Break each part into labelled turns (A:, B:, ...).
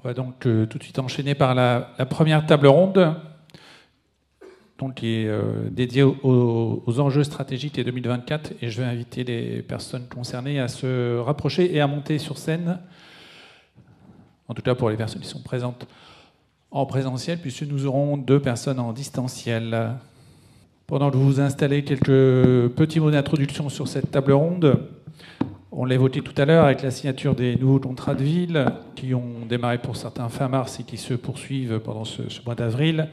A: On va donc tout de suite enchaîner par la première table ronde, donc, qui est dédiée aux enjeux stratégiques des 2024. Et je vais inviter les personnes concernées à se rapprocher et à monter sur scène, en tout cas pour les personnes qui sont présentes en présentiel, puisque nous aurons 2 personnes en distanciel. Pendant que vous vous installez, quelques petits mots d'introduction sur cette table ronde. On l'a évoqué tout à l'heure avec la signature des nouveaux contrats de ville qui ont démarré pour certains fin mars et qui se poursuivent pendant ce mois d'avril.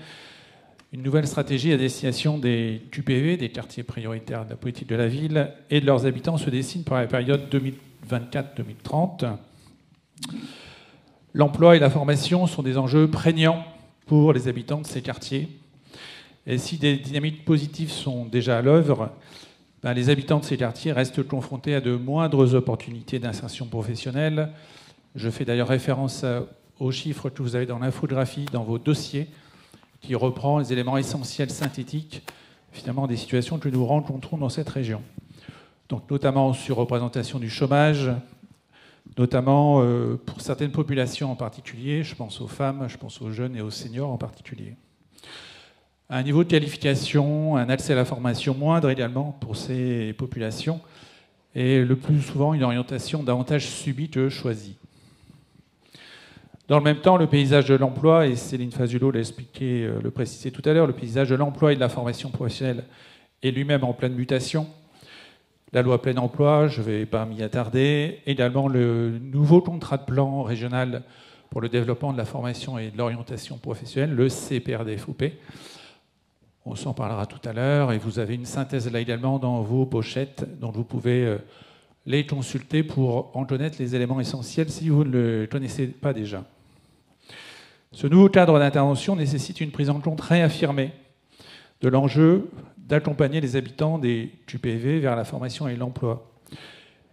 A: Une nouvelle stratégie à destination des QPV, des quartiers prioritaires de la politique de la ville, et de leurs habitants se dessine pour la période 2024-2030. L'emploi et la formation sont des enjeux prégnants pour les habitants de ces quartiers. Et si des dynamiques positives sont déjà à l'œuvre, les habitants de ces quartiers restent confrontés à de moindres opportunités d'insertion professionnelle. Je fais d'ailleurs référence aux chiffres que vous avez dans l'infographie, dans vos dossiers, qui reprend les éléments essentiels synthétiques, finalement, des situations que nous rencontrons dans cette région. Donc, notamment sur représentation du chômage, notamment pour certaines populations en particulier, je pense aux femmes, je pense aux jeunes et aux seniors en particulier. Un niveau de qualification, un accès à la formation moindre également pour ces populations, et le plus souvent une orientation davantage subie que choisie. Dans le même temps, le paysage de l'emploi, et Céline Fazulo l'a expliqué, le précisé tout à l'heure, le paysage de l'emploi et de la formation professionnelle est lui-même en pleine mutation. La loi plein emploi, je ne vais pas m'y attarder. Également le nouveau contrat de plan régional pour le développement de la formation et de l'orientation professionnelle, le CPRDFOP. On s'en parlera tout à l'heure, et vous avez une synthèse là également dans vos pochettes, dont vous pouvez les consulter pour en connaître les éléments essentiels si vous ne le connaissez pas déjà. Ce nouveau cadre d'intervention nécessite une prise en compte réaffirmée de l'enjeu d'accompagner les habitants des QPV vers la formation et l'emploi.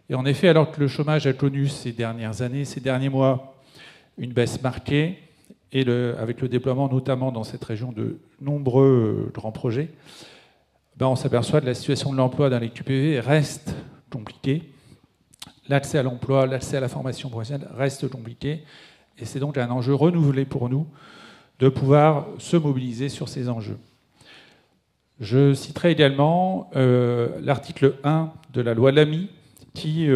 A: Et en effet, alors que le chômage a connu ces dernières années, ces derniers mois, une baisse marquée, et avec le déploiement notamment dans cette région de nombreux grands projets, on s'aperçoit que la situation de l'emploi dans les QPV reste compliquée. L'accès à l'emploi, l'accès à la formation professionnelle reste compliqué, et c'est donc un enjeu renouvelé pour nous de pouvoir se mobiliser sur ces enjeux. Je citerai également l'article 1 de la loi Lamy qui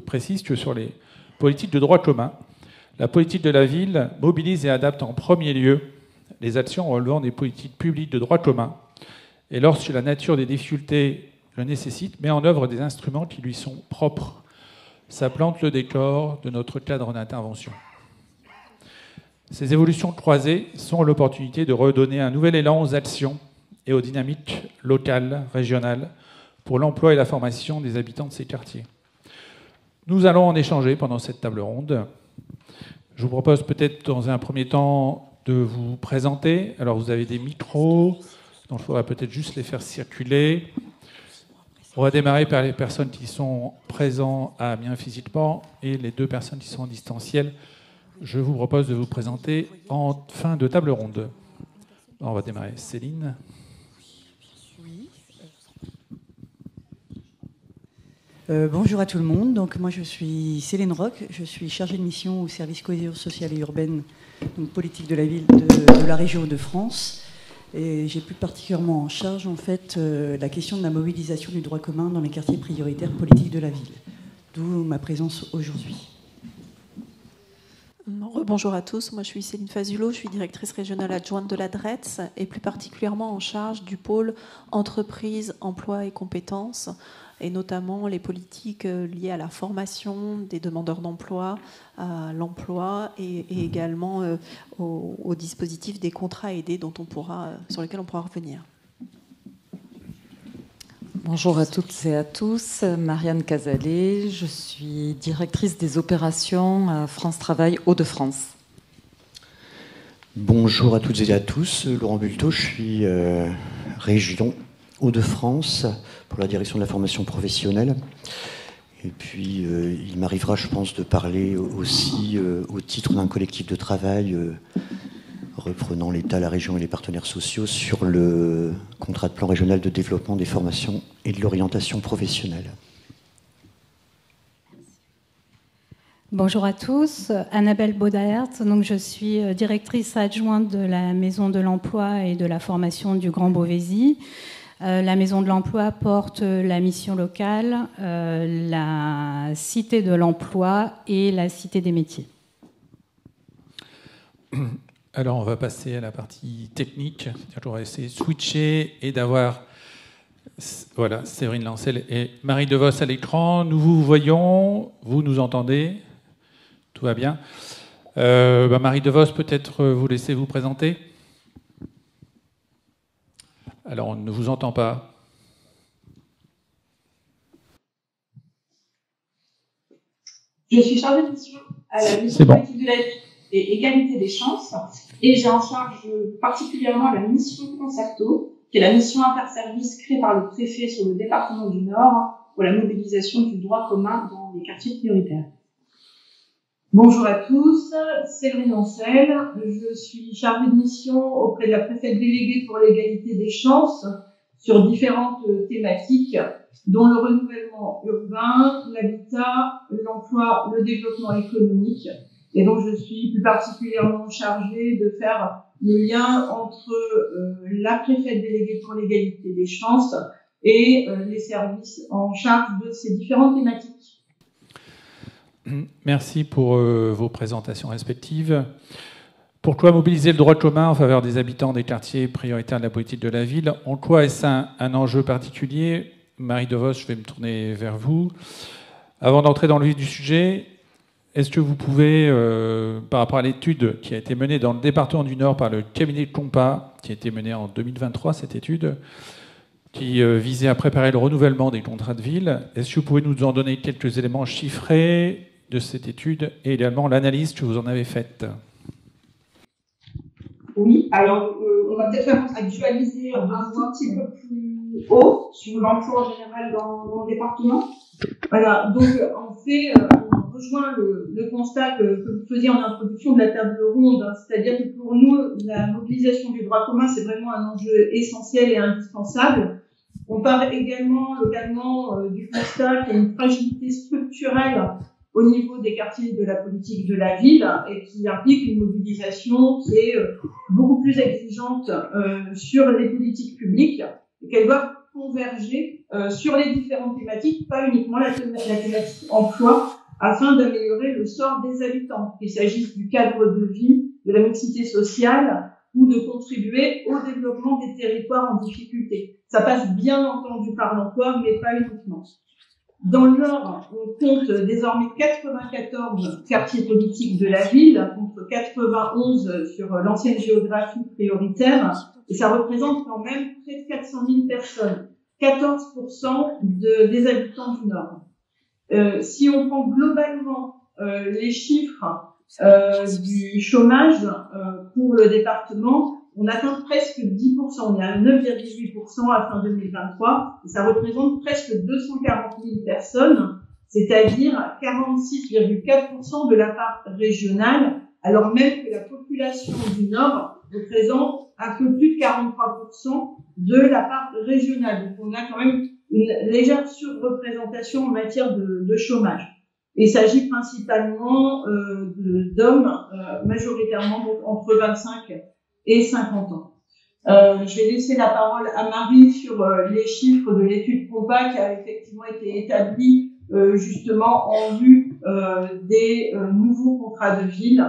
A: précise que sur les politiques de droit commun, la politique de la ville mobilise et adapte en premier lieu les actions relevant des politiques publiques de droit commun, et lorsque la nature des difficultés le nécessite, met en œuvre des instruments qui lui sont propres. Ça plante le décor de notre cadre d'intervention. Ces évolutions croisées sont l'opportunité de redonner un nouvel élan aux actions et aux dynamiques locales, régionales, pour l'emploi et la formation des habitants de ces quartiers. Nous allons en échanger pendant cette table ronde. Je vous propose peut-être dans un premier temps de vous présenter. Alors vous avez des micros, donc il faudra peut-être juste les faire circuler. On va démarrer par les personnes qui sont présentes à Amiens physiquement et les 2 personnes qui sont en distanciel. Je vous propose de vous présenter en fin de table ronde. On va démarrer. Céline.
B: Bonjour à tout le monde. Donc, moi, je suis Céline Roch. Je suis chargée de mission au service cohésion sociale et urbaine, donc politique de la ville de la région de France. Et j'ai plus particulièrement en charge, en fait, la question de la mobilisation du droit commun dans les quartiers prioritaires politiques de la ville. D'où ma présence aujourd'hui.
C: Bonjour à tous, moi je suis Céline Fazulo, je suis directrice régionale adjointe de la DRETS et plus particulièrement en charge du pôle entreprise, emploi et compétences, et notamment les politiques liées à la formation des demandeurs d'emploi, à l'emploi et également au dispositif des contrats aidés sur lesquels on pourra revenir.
D: Bonjour à toutes et à tous, Marianne Casalet, je suis directrice des opérations à France Travail Hauts-de-France.
E: Bonjour à toutes et à tous, Laurent Bulto, je suis région Hauts-de-France pour la direction de la formation professionnelle. Et puis il m'arrivera, je pense, de parler aussi au titre d'un collectif de travail reprenant l'État, la région et les partenaires sociaux sur le contrat de plan régional de développement des formations et de l'orientation professionnelle.
F: Bonjour à tous, Annabelle Baudert, donc je suis directrice adjointe de la Maison de l'Emploi et de la Formation du Grand Beauvaisis. La Maison de l'Emploi porte la mission locale, la Cité de l'Emploi et la Cité des métiers.
A: Alors on va passer à la partie technique. On va essayer de switcher et d'avoir voilà, Séverine Lancel et Marie DeVos à l'écran. Nous vous voyons, vous nous entendez. Tout va bien. Marie DeVos, peut-être vous laissez vous présenter. Alors, on ne vous entend pas.
G: Je suis chargée de mission à la mission politique de la vie et égalité des chances. Et j'ai en charge particulièrement la mission Concerto, qui est la mission interservice créée par le préfet sur le département du Nord pour la mobilisation du droit commun dans les quartiers prioritaires.
H: Bonjour à tous, Séverine Lancel. Je suis chargée de mission auprès de la préfète déléguée pour l'égalité des chances sur différentes thématiques, dont le renouvellement urbain, l'habitat, l'emploi, le développement économique. Et donc, je suis plus particulièrement chargée de faire le lien entre la préfète déléguée pour l'égalité des chances et les services en charge de ces différentes thématiques.
A: Merci pour vos présentations respectives. Pourquoi mobiliser le droit commun en faveur des habitants des quartiers prioritaires de la politique de la ville? En quoi est-ce un enjeu particulier? Marie DeVos, je vais me tourner vers vous. Avant d'entrer dans le vif du sujet, est-ce que vous pouvez, par rapport à l'étude qui a été menée dans le département du Nord par le cabinet de Compas, qui a été menée en 2023, cette étude, qui visait à préparer le renouvellement des contrats de ville, est-ce que vous pouvez nous en donner quelques éléments chiffrés de cette étude et également l'analyse que vous en avez faite?
G: Oui, alors on va peut-être faire actualiser un tout petit peu plus haut sur l'emploi en général dans le département. Voilà, donc en fait, on rejoint le constat que vous faisiez en introduction de la table ronde, hein, c'est-à-dire que pour nous, la mobilisation du droit commun, c'est vraiment un enjeu essentiel et indispensable. On part également localement du constat qu'il y a une fragilité structurelle au niveau des quartiers de la politique de la ville et qui implique une mobilisation qui est beaucoup plus exigeante sur les politiques publiques et qu'elle doit converger sur les différentes thématiques, pas uniquement la thématique emploi, afin d'améliorer le sort des habitants, qu'il s'agisse du cadre de vie, de la mixité sociale ou de contribuer au développement des territoires en difficulté. Ça passe bien entendu par l'emploi, mais pas uniquement. Dans le Nord, on compte désormais 94 quartiers politiques de la ville, contre 91 sur l'ancienne géographie prioritaire, et ça représente quand même près de 400 000 personnes, 14% des habitants du Nord. Si on prend globalement les chiffres du chômage pour le département, on atteint presque 10%, on est à 9,8% à fin 2023, et ça représente presque 240 000 personnes, c'est-à-dire 46,4% de la part régionale, alors même que la population du Nord représente un peu plus de 43% de la part régionale. Donc on a quand même une légère surreprésentation en matière de chômage. Il s'agit principalement d'hommes, majoritairement donc entre 25 et 50 ans. Je vais laisser la parole à Marie sur les chiffres de l'étude Compas qui a effectivement été établie justement en vue des nouveaux contrats de ville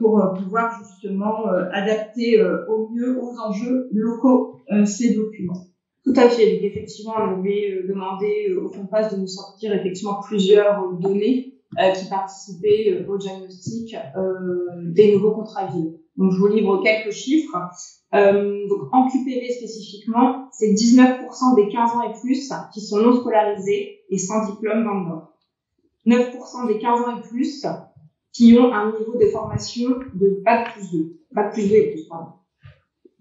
G: pour pouvoir justement adapter au mieux aux enjeux locaux ces documents. Tout à fait. Donc, effectivement, on avait demandé au Compas de nous sortir effectivement plusieurs données qui participaient au diagnostic des nouveaux contrats de ville. Donc, je vous livre quelques chiffres. Donc, en QPV spécifiquement, c'est 19% des 15 ans et plus qui sont non scolarisés et sans diplôme dans le Nord. 9% des 15 ans et plus qui ont un niveau de formation de Bac plus 2. Bac plus 2 et plus, pardon.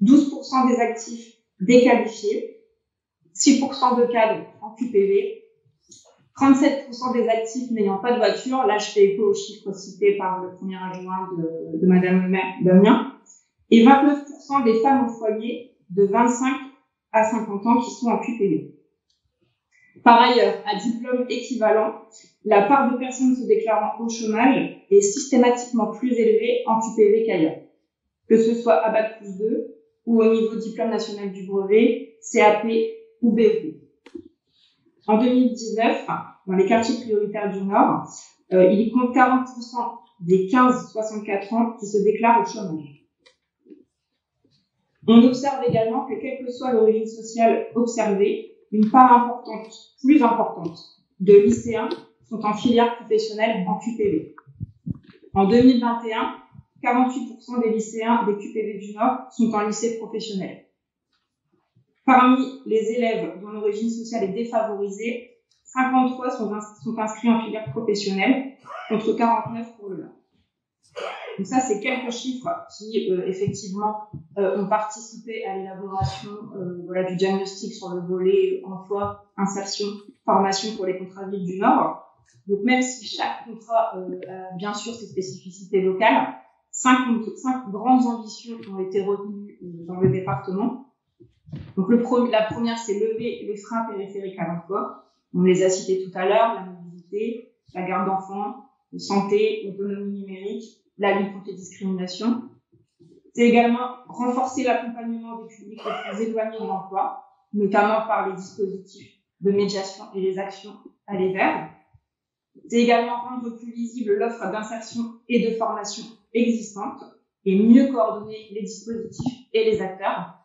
G: 12% des actifs déqualifiés. 6% de cadres en QPV. 37% des actifs n'ayant pas de voiture. Là, je fais écho aux chiffres cités par le premier adjoint de Madame le maire Damien. Et 29% des femmes au foyer de 25 à 50 ans qui sont en QPV. Par ailleurs, à diplôme équivalent, la part de personnes se déclarant au chômage est systématiquement plus élevée en QPV qu'ailleurs, que ce soit à Bac+2 ou au niveau diplôme national du brevet, CAP ou BEP. En 2019, dans les quartiers prioritaires du Nord, il y compte 40% des 15-64 ans qui se déclarent au chômage. On observe également que, quelle que soit l'origine sociale observée, une part importante, plus importante, de lycéens sont en filière professionnelle en QPV. En 2021, 48% des lycéens des QPV du Nord sont en lycée professionnel. Parmi les élèves dont l'origine sociale est défavorisée, 53 sont inscrits en filière professionnelle, contre 49 pour le Nord. Donc ça, c'est quelques chiffres qui, effectivement, ont participé à l'élaboration du diagnostic sur le volet emploi, insertion, formation pour les contrats villes du Nord. Donc même si chaque contrat a bien sûr ses spécificités locales, 5 grandes ambitions ont été retenues dans le département. Donc la première, c'est lever les freins périphériques à l'emploi. On les a cités tout à l'heure, la mobilité, la garde d'enfants, la santé, l'autonomie numérique, la lutte contre les discriminations. C'est également renforcer l'accompagnement des publics les plus éloignés de l'emploi, notamment par les dispositifs de médiation et les actions Aller vers. C'est également rendre plus lisible l'offre d'insertion et de formation existante et mieux coordonner les dispositifs et les acteurs.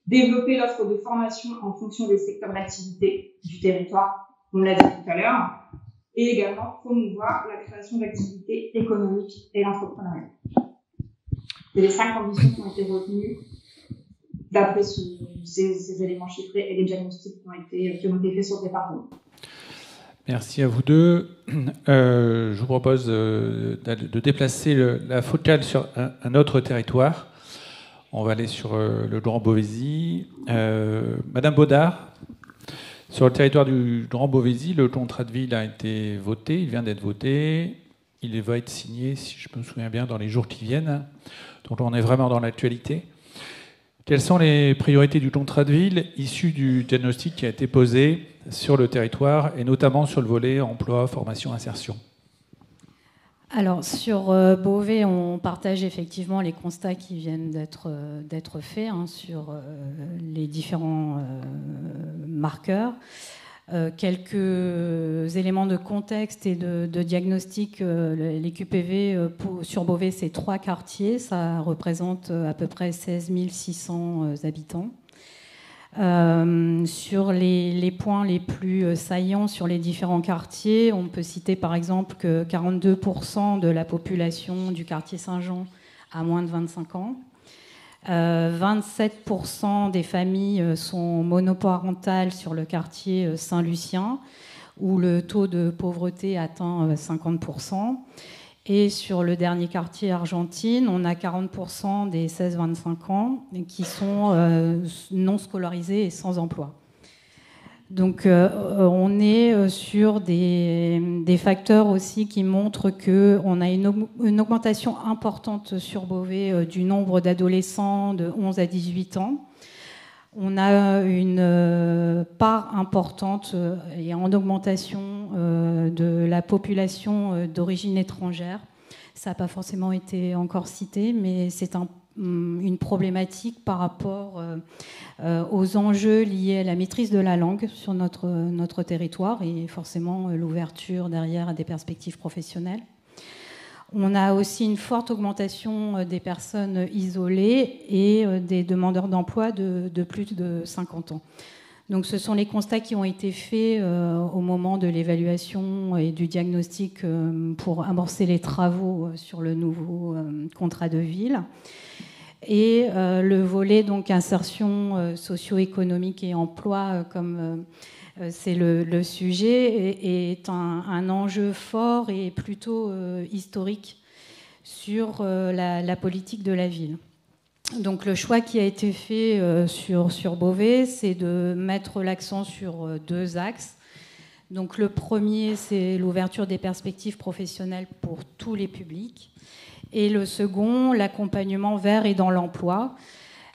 G: Développer l'offre de formation en fonction des secteurs d'activité du territoire, on l'a dit tout à l'heure, et également promouvoir la création d'activités économiques et l'entrepreneuriat. C'est les 5 ambitions qui ont été retenues d'après ces éléments chiffrés et les diagnostics qui ont été faits sur le département.
A: Merci à vous deux. Je vous propose de déplacer la focale sur un autre territoire. On va aller sur le Grand Beauvaisis. Madame Baudard, sur le territoire du Grand Beauvaisis, le contrat de ville a été voté, il vient d'être voté. Il va être signé, si je me souviens bien, dans les jours qui viennent. Donc on est vraiment dans l'actualité. Quelles sont les priorités du contrat de ville issues du diagnostic qui a été posé sur le territoire et notamment sur le volet emploi, formation, insertion ?
F: Alors, sur Beauvais, on partage effectivement les constats qui viennent d'être faits sur les différents marqueurs. Quelques éléments de contexte et de diagnostic. Les QPV sur Beauvais, c'est 3 quartiers. Ça représente à peu près 16 600 habitants. Sur les points les plus saillants sur les différents quartiers, on peut citer par exemple que 42% de la population du quartier Saint-Jean a moins de 25 ans. 27% des familles sont monoparentales sur le quartier Saint-Lucien, où le taux de pauvreté atteint 50%. Et sur le dernier quartier Argentine, on a 40% des 16-25 ans qui sont non scolarisés et sans emploi. Donc on est sur des facteurs aussi qui montrent qu'on a une augmentation importante sur Beauvais du nombre d'adolescents de 11 à 18 ans. On a une part importante et en augmentation de la population d'origine étrangère. Ça n'a pas forcément été encore cité, mais c'est une problématique par rapport aux enjeux liés à la maîtrise de la langue sur notre territoire et forcément l'ouverture derrière à des perspectives professionnelles. On a aussi une forte augmentation des personnes isolées et des demandeurs d'emploi de plus de 50 ans. Donc ce sont les constats qui ont été faits au moment de l'évaluation et du diagnostic pour amorcer les travaux sur le nouveau contrat de ville. Et le volet donc insertion socio-économique et emploi, comme c'est le sujet, est un enjeu fort et plutôt historique sur la politique de la ville. Donc le choix qui a été fait sur Beauvais, c'est de mettre l'accent sur 2 axes. Donc le premier, c'est l'ouverture des perspectives professionnelles pour tous les publics. Et le second, l'accompagnement vers et dans l'emploi.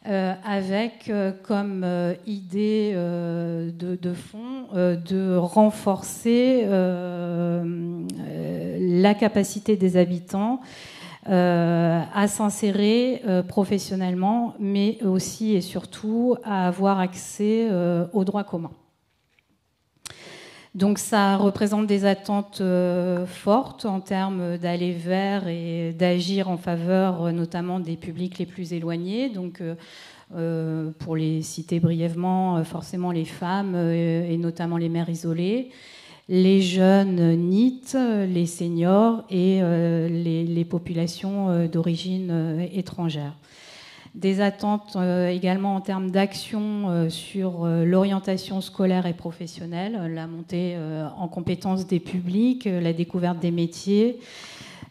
F: avec comme idée de fond de renforcer la capacité des habitants à s'insérer professionnellement, mais aussi et surtout à avoir accès aux droits communs. Donc ça représente des attentes fortes en termes d'aller vers et d'agir en faveur notamment des publics les plus éloignés. Donc pour les citer brièvement, forcément les femmes et notamment les mères isolées, les jeunes NEET, les seniors et les populations d'origine étrangère. Des attentes également en termes d'action sur l'orientation scolaire et professionnelle, la montée en compétences des publics, la découverte des métiers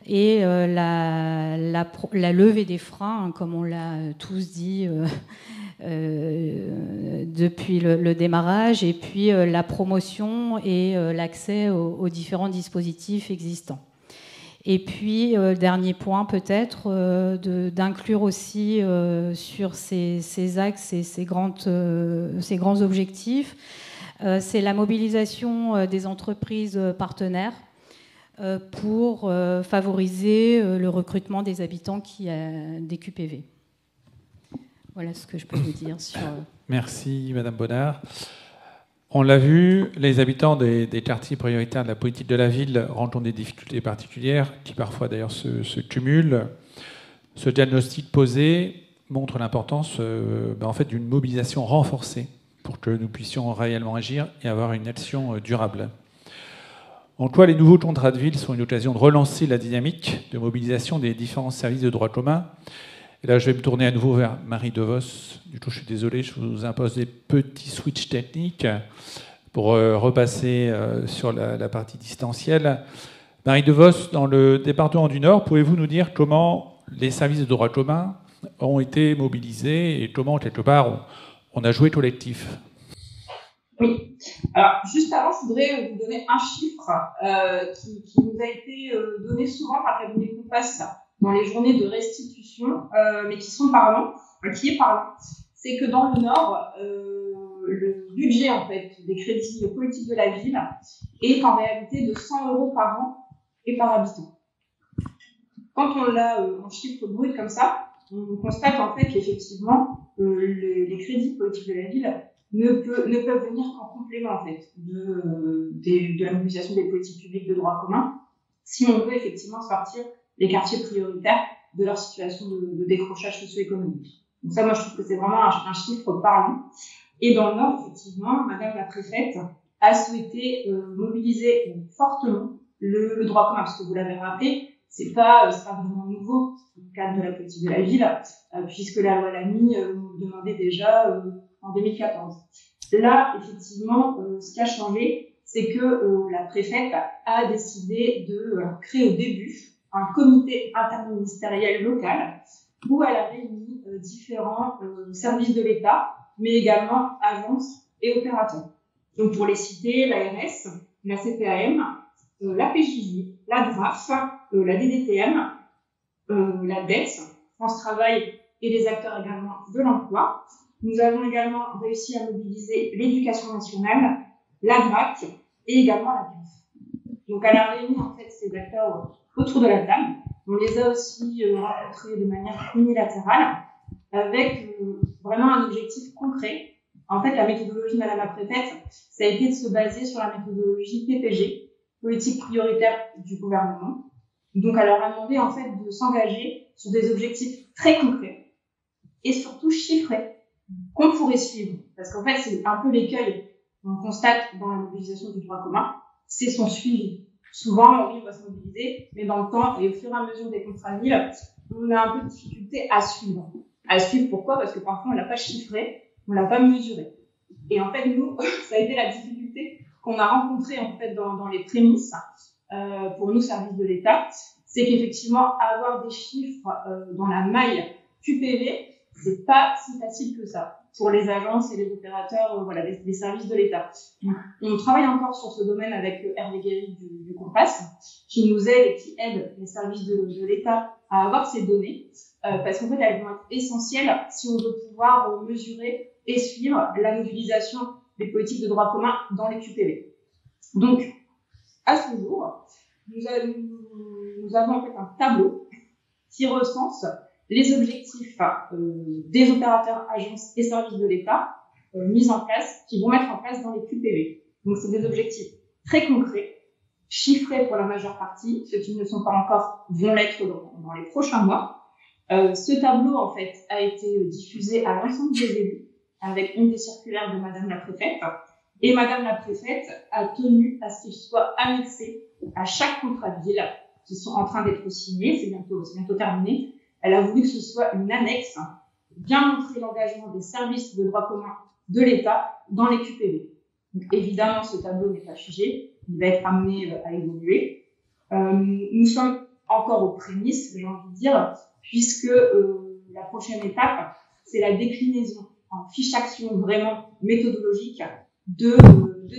F: et la levée des freins, comme on l'a tous dit depuis le démarrage, et puis la promotion et l'accès aux différents dispositifs existants. Et puis, dernier point peut-être, d'inclure aussi sur ces axes et ces grands objectifs, c'est la mobilisation des entreprises partenaires pour favoriser le recrutement des habitants des QPV. Voilà ce que je peux vous dire sur...
A: Merci Madame Bonnard. On l'a vu, les habitants des quartiers prioritaires de la politique de la ville rencontrent des difficultés particulières qui parfois d'ailleurs se cumulent. Ce diagnostic posé montre l'importance en fait, d'une mobilisation renforcée pour que nous puissions réellement agir et avoir une action durable. En quoi les nouveaux contrats de ville sont une occasion de relancer la dynamique de mobilisation des différents services de droit commun. Et là, je vais me tourner à nouveau vers Marie DeVos. Du coup, je suis désolé, je vous impose des petits switches techniques pour repasser sur la partie distancielle. Marie DeVos, dans le département du Nord, pouvez-vous nous dire comment les services de droit commun ont été mobilisés et comment, quelque part, on a joué collectif?
G: Oui. Alors, juste avant, je voudrais vous donner un chiffre qui nous a été donné souvent par Cabinet Compass dans les journées de restitution, mais qui est parlant. C'est que dans le Nord, le budget en fait des crédits politiques de la ville est en réalité de 100 € par an et par habitant. Quand on l'a en chiffre brut comme ça, on constate en fait qu'effectivement les crédits politiques de la ville ne peuvent venir qu'en complément en fait de la mobilisation des politiques publiques de droit commun, si on veut effectivement sortir les quartiers prioritaires de leur situation de décrochage socio-économique. Donc ça, moi, je trouve que c'est vraiment un chiffre parlant. Et dans le Nord, effectivement, Madame la préfète a souhaité mobiliser fortement le droit commun, parce que vous l'avez rappelé, c'est pas vraiment nouveau dans le cadre de la politique de la ville, puisque la loi Lamy nous demandait déjà en 2014. Là, effectivement, ce qui a changé, c'est que la préfète a décidé de créer au début un comité interministériel local où elle a réuni différents services de l'État, mais également agences et opérateurs. Donc pour les citer, l'ARS, la CPAM, la PJJ, la DRAF, la DDTM, la DES, France Travail et les acteurs également de l'emploi. Nous avons également réussi à mobiliser l'éducation nationale, la DRAC et également la CAF. Donc elle a réuni en fait ces acteurs autour de la table. On les a aussi rencontrés de manière unilatérale avec vraiment un objectif concret. En fait, la méthodologie de Madame la préfète, ça a été de se baser sur la méthodologie PPG, politique prioritaire du gouvernement. Donc, elle leur a demandé en fait de s'engager sur des objectifs très concrets et surtout chiffrés qu'on pourrait suivre. Parce qu'en fait, c'est un peu l'écueil qu'on constate dans la mobilisation du droit commun, c'est son suivi. Souvent, oui, on va se mobiliser, mais dans le temps et au fur et à mesure des contrats de ville, on a un peu de difficulté à suivre. À suivre, pourquoi? Parce que parfois, on l'a pas chiffré, on l'a pas mesuré. Et en fait, nous, ça a été la difficulté qu'on a rencontrée en fait dans les prémices pour nous, services de l'État, c'est qu'effectivement, avoir des chiffres dans la maille QPV, c'est pas si facile que ça. pour les agences et les opérateurs voilà, des services de l'État. On travaille encore sur ce domaine avec Hervé Guéry du Compass, qui nous aide et qui aide les services de l'État à avoir ces données, parce qu'en fait, elles vont être essentielles si on veut pouvoir mesurer et suivre la mobilisation des politiques de droit commun dans les QPV. Donc, à ce jour, nous avons en fait un tableau qui recense les objectifs des opérateurs, agences et services de l'État mis en place, qui vont mettre en place dans les QPV. Donc, c'est des objectifs très concrets, chiffrés pour la majeure partie. Ceux qui ne sont pas encore vont l'être dans les prochains mois. Ce tableau, en fait, a été diffusé à l'ensemble des élus avec une des circulaires de Madame la Préfète. Et Madame la Préfète a tenu à ce qu'il soit annexé à chaque contrat de ville qui sont en train d'être signés. C'est bientôt terminé. Elle a voulu que ce soit une annexe, bien montrer l'engagement des services de droit commun de l'État dans les QPV. Donc, évidemment, ce tableau n'est pas figé. Il va être amené à évoluer. Nous sommes encore aux prémices, j'ai envie de dire, puisque la prochaine étape, c'est la déclinaison en fiche action vraiment méthodologique de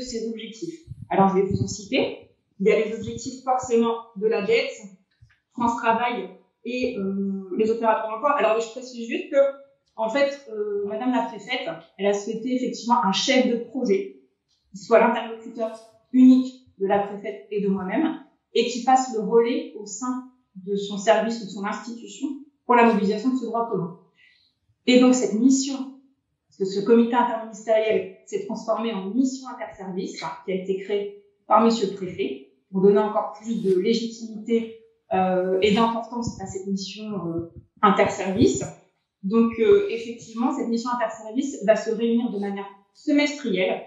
G: ces objectifs. Alors, je vais vous en citer. Il y a les objectifs forcément de la dette, France Travail et les opérateurs d'emploi. Alors, je précise juste que, en fait, Madame la Préfète, elle a souhaité effectivement un chef de projet qui soit l'interlocuteur unique de la Préfète et de moi-même et qui fasse le relais au sein de son service ou de son institution pour la mobilisation de ce droit commun. Et donc, cette mission, parce que ce comité interministériel s'est transformé en mission interservice qui a été créée par Monsieur le Préfet pour donner encore plus de légitimité et d'importance à cette mission interservice. Donc, effectivement, cette mission interservice va se réunir de manière semestrielle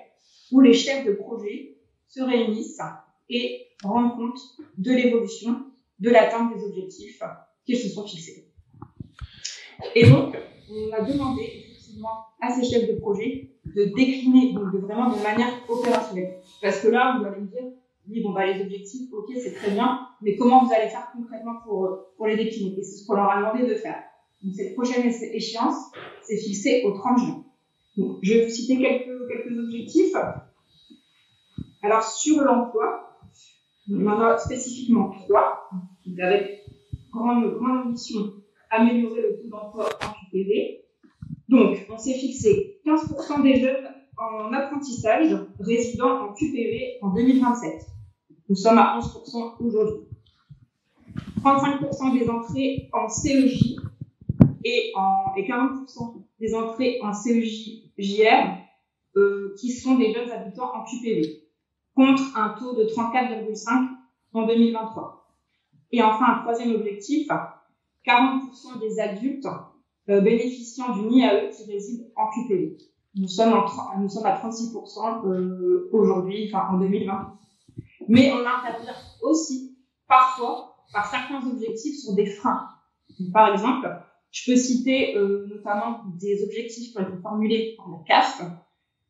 G: où les chefs de projet se réunissent et rendent compte de l'évolution, de l'atteinte des objectifs qu'ils se sont fixés. Et donc, on a demandé effectivement à ces chefs de projet de décliner, donc vraiment de manière opérationnelle. Parce que là, vous allez me dire, oui, bon, les objectifs, ok, c'est très bien, mais comment vous allez faire concrètement pour les décliner? Et c'est ce qu'on leur a demandé de faire. Donc, cette prochaine échéance, c'est fixé au 30 juin. Donc, je vais vous citer quelques objectifs. Alors, sur l'emploi, on en a spécifiquement 3, avec grande ambition, améliorer le taux d'emploi en QPV. Donc, on s'est fixé 15% des jeunes en apprentissage résidant en QPV en 2027. Nous sommes à 11% aujourd'hui. 35% des entrées en CEJ et 40% des entrées en CEJ-JR qui sont des jeunes habitants en QPV, contre un taux de 34,5 en 2023. Et enfin, un troisième objectif, 40% des adultes bénéficiant d'une IAE qui résident en QPV. Nous sommes à 36% aujourd'hui, en 2020. Mais on intervient aussi parfois par certains objectifs sur des freins. Donc, par exemple, je peux citer notamment des objectifs qui ont été formulés par la CAF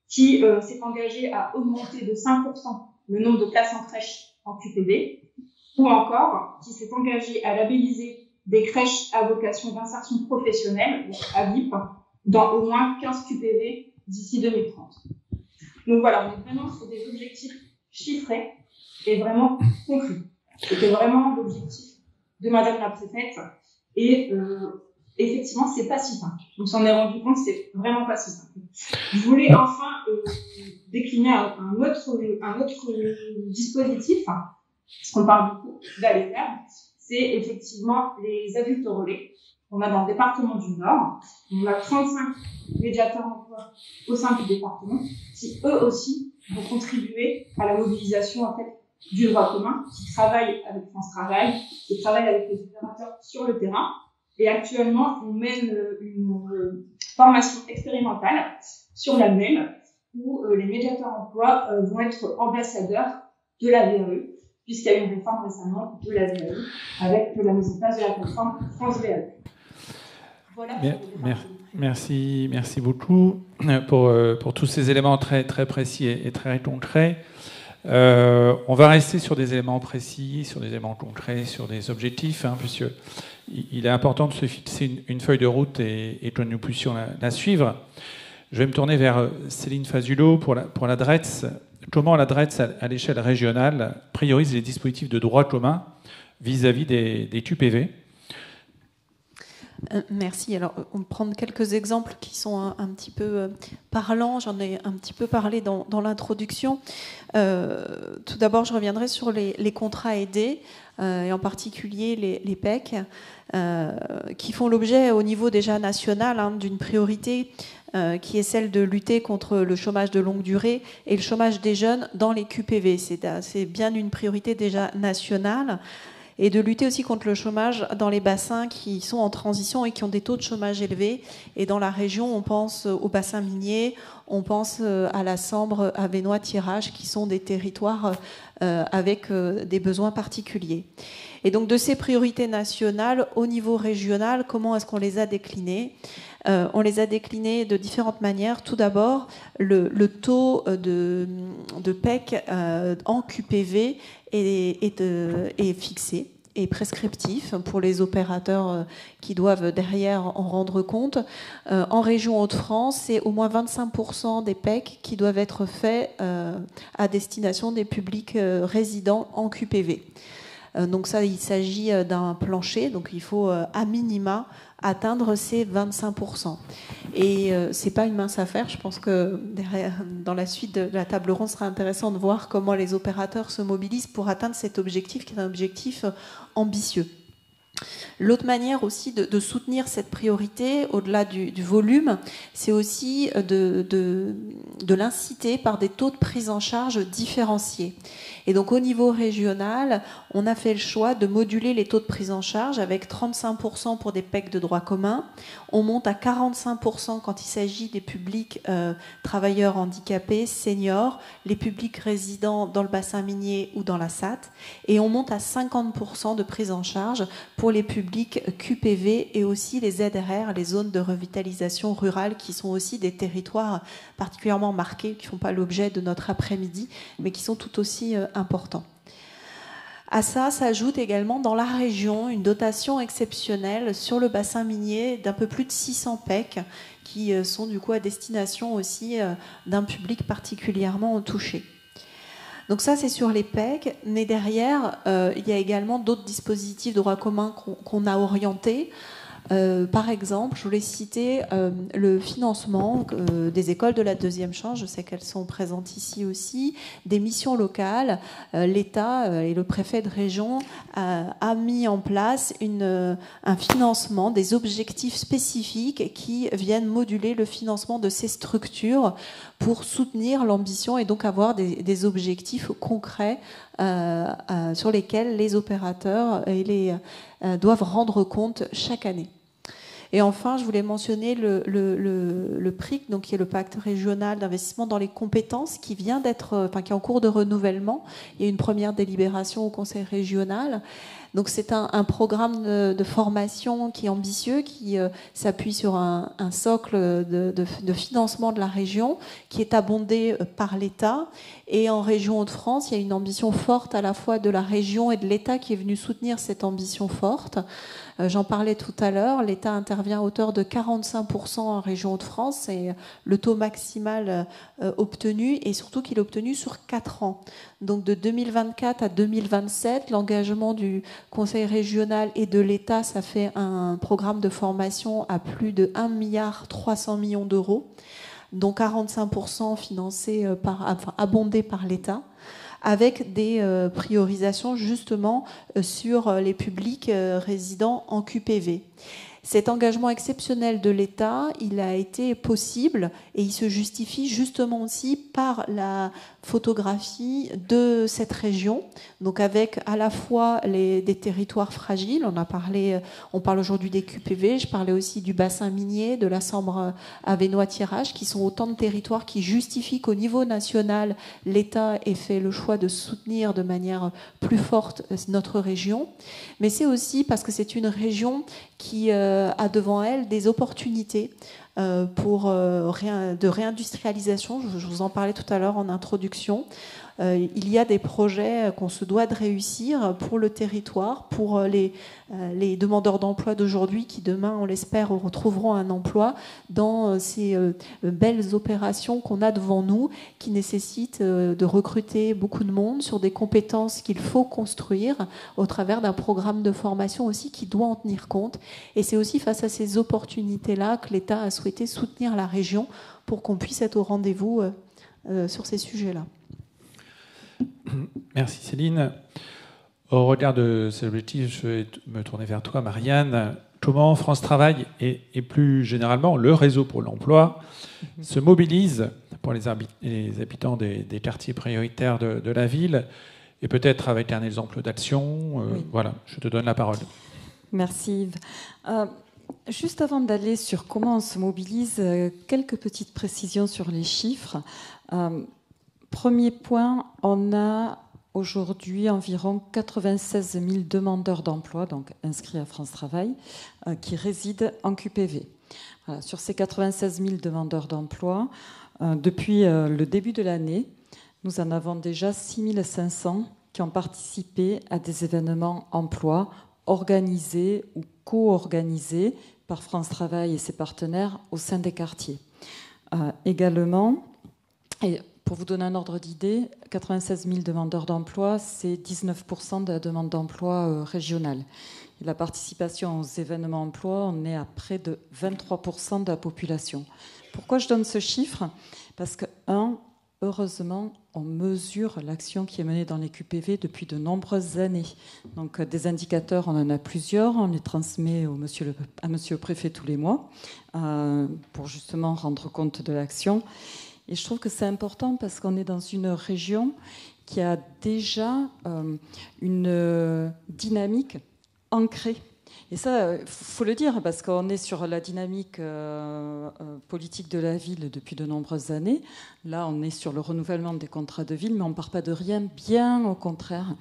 G: qui s'est engagé à augmenter de 5% le nombre de places en crèche en QPV, ou encore qui s'est engagé à labelliser des crèches à vocation d'insertion professionnelle, AVIP, dans au moins 15 QPV d'ici 2030. Donc voilà, on est vraiment sur des objectifs chiffrés et vraiment concrets. C'était vraiment l'objectif de Madame la Préfète. Et effectivement, c'est pas si simple. On s'en est rendu compte, c'est vraiment pas si simple. Je voulais enfin décliner un autre dispositif, parce qu'on parle beaucoup d'aller faire, c'est effectivement les adultes relais. On a dans le département du Nord, on a 35 médiateurs emploi au sein du département, qui eux aussi vont contribuer à la mobilisation en fait du droit commun, qui travaillent avec France Travail, qui travaillent avec les opérateurs sur le terrain. Et actuellement, on mène une formation expérimentale sur la MEL, où les médiateurs emploi vont être ambassadeurs de la VAE, puisqu'il y a eu une réforme récemment de la VAE, avec la mise en place de la plateforme France VAE. Voilà.
A: Merci beaucoup pour tous ces éléments très, très précis et très concrets. On va rester sur des éléments précis, sur des éléments concrets, sur des objectifs, puisque il est important de se fixer une feuille de route et que nous puissions la suivre. Je vais me tourner vers Céline Fazulo pour la DRETS. Comment la DRETS, à l'échelle régionale, priorise les dispositifs de droit commun vis-à-vis des QPV?
C: Merci. Alors, on va prendre quelques exemples qui sont un petit peu parlants. J'en ai un petit peu parlé dans l'introduction. Tout d'abord, je reviendrai sur les contrats aidés, et en particulier les PEC, qui font l'objet au niveau déjà national d'une priorité qui est celle de lutter contre le chômage de longue durée et le chômage des jeunes dans les QPV. C'est bien une priorité déjà nationale. Et de lutter aussi contre le chômage dans les bassins qui sont en transition et qui ont des taux de chômage élevés. Et dans la région, on pense au bassin minier, on pense à la Sambre, Avesnois-Thiérache, qui sont des territoires avec des besoins particuliers. Et donc de ces priorités nationales, au niveau régional, comment est-ce qu'on les a déclinées ? On les a déclinées de différentes manières. Tout d'abord, le taux de PEC en QPV est fixé et prescriptif pour les opérateurs qui doivent derrière en rendre compte. En région Hauts-de-France, c'est au moins 25% des PEC qui doivent être faits à destination des publics résidents en QPV. Donc ça, il s'agit d'un plancher, donc il faut à minima atteindre ces 25%. Et c'est pas une mince affaire. Je pense que dans la suite de la table ronde, ce sera intéressant de voir comment les opérateurs se mobilisent pour atteindre cet objectif, qui est un objectif ambitieux. L'autre manière aussi de soutenir cette priorité, au-delà du volume, c'est aussi de l'inciter par des taux de prise en charge différenciés. Et donc au niveau régional, on a fait le choix de moduler les taux de prise en charge avec 35% pour des PEC de droit commun. On monte à 45% quand il s'agit des publics travailleurs handicapés, seniors, les publics résidents dans le bassin minier ou dans la SAT. Et on monte à 50% de prise en charge pour les publics QPV et aussi les ZRR, les zones de revitalisation rurale, qui sont aussi des territoires particulièrement marqués, qui ne font pas l'objet de notre après-midi, mais qui sont tout aussi importants. À ça s'ajoute également dans la région une dotation exceptionnelle sur le bassin minier d'un peu plus de 600 PEC, qui sont du coup à destination aussi d'un public particulièrement touché. Donc ça, c'est sur les PEC, mais derrière, il y a également d'autres dispositifs de droit commun qu'on a orientés. Par exemple, je voulais citer le financement des écoles de la deuxième chance, je sais qu'elles sont présentes ici aussi, des missions locales. L'État et le préfet de région a mis en place un financement, des objectifs spécifiques qui viennent moduler le financement de ces structures pour soutenir l'ambition et donc avoir des objectifs concrets sur lesquels les opérateurs doivent rendre compte chaque année. Et enfin, je voulais mentionner le PRIC, donc qui est le pacte régional d'investissement dans les compétences, qui qui est en cours de renouvellement. Il y a une première délibération au Conseil régional. Donc c'est un programme de formation qui est ambitieux, qui s'appuie sur un socle de financement de la région, qui est abondé par l'État. Et en région Hauts-de-France, il y a une ambition forte à la fois de la région et de l'État qui est venu soutenir cette ambition forte. J'en parlais tout à l'heure, l'État intervient à hauteur de 45% en région Hauts-de-France, c'est le taux maximal obtenu, et surtout qu'il est obtenu sur 4 ans. Donc de 2024 à 2027, l'engagement du Conseil régional et de l'État, ça fait un programme de formation à plus de 1,3 milliard d'euros, dont 45% abondé par l'État, avec des priorisations justement sur les publics résidents en QPV. Cet engagement exceptionnel de l'État, il a été possible et il se justifie justement aussi par la photographie de cette région, donc avec à la fois des territoires fragiles, on parle aujourd'hui des QPV, je parlais aussi du bassin minier, de la Sambre Avesnois-Thiérache, qui sont autant de territoires qui justifient qu'au niveau national, l'État ait fait le choix de soutenir de manière plus forte notre région, mais c'est aussi parce que c'est une région qui a devant elle des opportunités de réindustrialisation. Je vous en parlais tout à l'heure en introduction. il y a des projets qu'on se doit de réussir pour le territoire, pour les demandeurs d'emploi d'aujourd'hui qui demain, on l'espère, retrouveront un emploi dans ces belles opérations qu'on a devant nous, qui nécessitent de recruter beaucoup de monde sur des compétences qu'il faut construire au travers d'un programme de formation aussi qui doit en tenir compte. Et c'est aussi face à ces opportunités-là que l'État a souhaité soutenir la région pour qu'on puisse être au rendez-vous sur ces sujets-là.
A: Merci Céline. Au regard de ces objectifs, je vais me tourner vers toi, Marianne. Comment France Travail et plus généralement le réseau pour l'emploi se mobilise pour les habitants des quartiers prioritaires de la ville, et peut-être avec un exemple d'action.
D: Oui.
A: Voilà, je te donne la parole.
D: Merci Yves. Juste avant d'aller sur comment on se mobilise, quelques petites précisions sur les chiffres. Premier point, on a aujourd'hui environ 96 000 demandeurs d'emploi, donc inscrits à France Travail, qui résident en QPV. Voilà, sur ces 96 000 demandeurs d'emploi, depuis le début de l'année, nous en avons déjà 6 500 qui ont participé à des événements emploi organisés ou co-organisés par France Travail et ses partenaires au sein des quartiers. Également, et pour vous donner un ordre d'idée, 96 000 demandeurs d'emploi, c'est 19% de la demande d'emploi régionale. Et la participation aux événements emploi, on est à près de 23% de la population. Pourquoi je donne ce chiffre ? Parce que, heureusement, on mesure l'action qui est menée dans les QPV depuis de nombreuses années. Donc, des indicateurs, on en a plusieurs. On les transmet à monsieur le préfet tous les mois pour justement rendre compte de l'action. Et je trouve que c'est important parce qu'on est dans une région qui a déjà une dynamique ancrée. Et ça, il faut le dire, parce qu'on est sur la dynamique politique de la ville depuis de nombreuses années. Là, on est sur le renouvellement des contrats de ville, mais on ne part pas de rien, bien au contraire.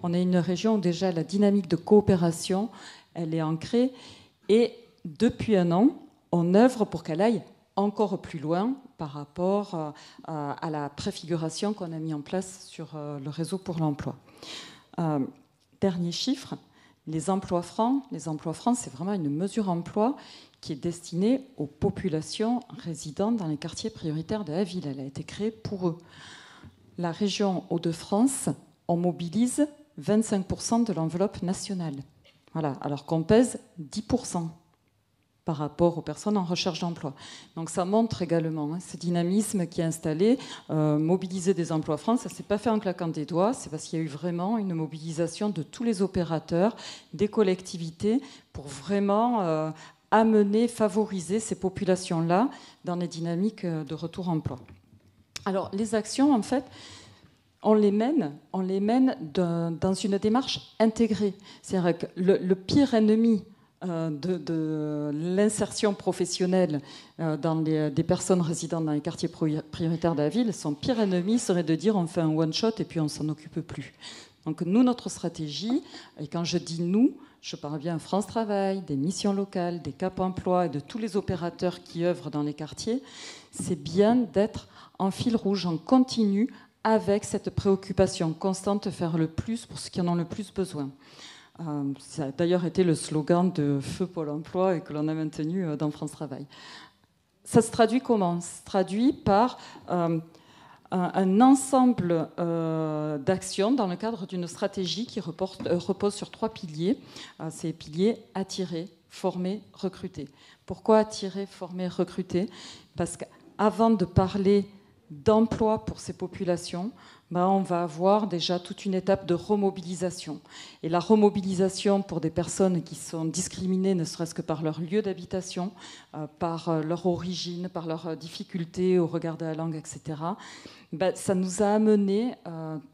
D: On est une région où déjà la dynamique de coopération, elle est ancrée. Et depuis un an, on œuvre pour qu'elle aille encore plus loin par rapport à la préfiguration qu'on a mis en place sur le réseau pour l'emploi. Dernier chiffre, les emplois francs. Les emplois francs, c'est vraiment une mesure emploi qui est destinée aux populations résidentes dans les quartiers prioritaires de la ville. Elle a été créée pour eux. La région Hauts-de-France, on mobilise 25% de l'enveloppe nationale. Voilà, alors qu'on pèse 10% par rapport aux personnes en recherche d'emploi. Donc ça montre également ce dynamisme qui est installé. Mobiliser des emplois francs, ça ne s'est pas fait en claquant des doigts, c'est parce qu'il y a eu vraiment une mobilisation de tous les opérateurs, des collectivités, pour vraiment amener, favoriser ces populations-là dans les dynamiques de retour emploi. Alors les actions, en fait, on les mène dans une démarche intégrée. C'est-à-dire que le pire ennemi de l'insertion professionnelle des personnes résidant dans les quartiers prioritaires de la ville, son pire ennemi serait de dire on fait un one-shot et puis on ne s'en occupe plus. Donc nous, notre stratégie, et quand je dis nous, je parle bien France Travail, des missions locales, des Cap Emploi et de tous les opérateurs qui œuvrent dans les quartiers, c'est bien d'être en fil rouge, en continu, avec cette préoccupation constante de faire le plus pour ceux qui en ont le plus besoin. Ça a d'ailleurs été le slogan de Feu Pôle emploi et que l'on a maintenu dans France Travail. Ça se traduit comment ? Ça se traduit par un ensemble d'actions dans le cadre d'une stratégie qui repose sur 3 piliers. Ces piliers: attirer, former, recruter. Pourquoi attirer, former, recruter ? Parce qu'avant de parler d'emploi pour ces populations, on va avoir déjà toute une étape de remobilisation. Et la remobilisation pour des personnes qui sont discriminées, ne serait-ce que par leur lieu d'habitation, par leur origine, par leurs difficultés au regard de la langue, etc., ça nous a amené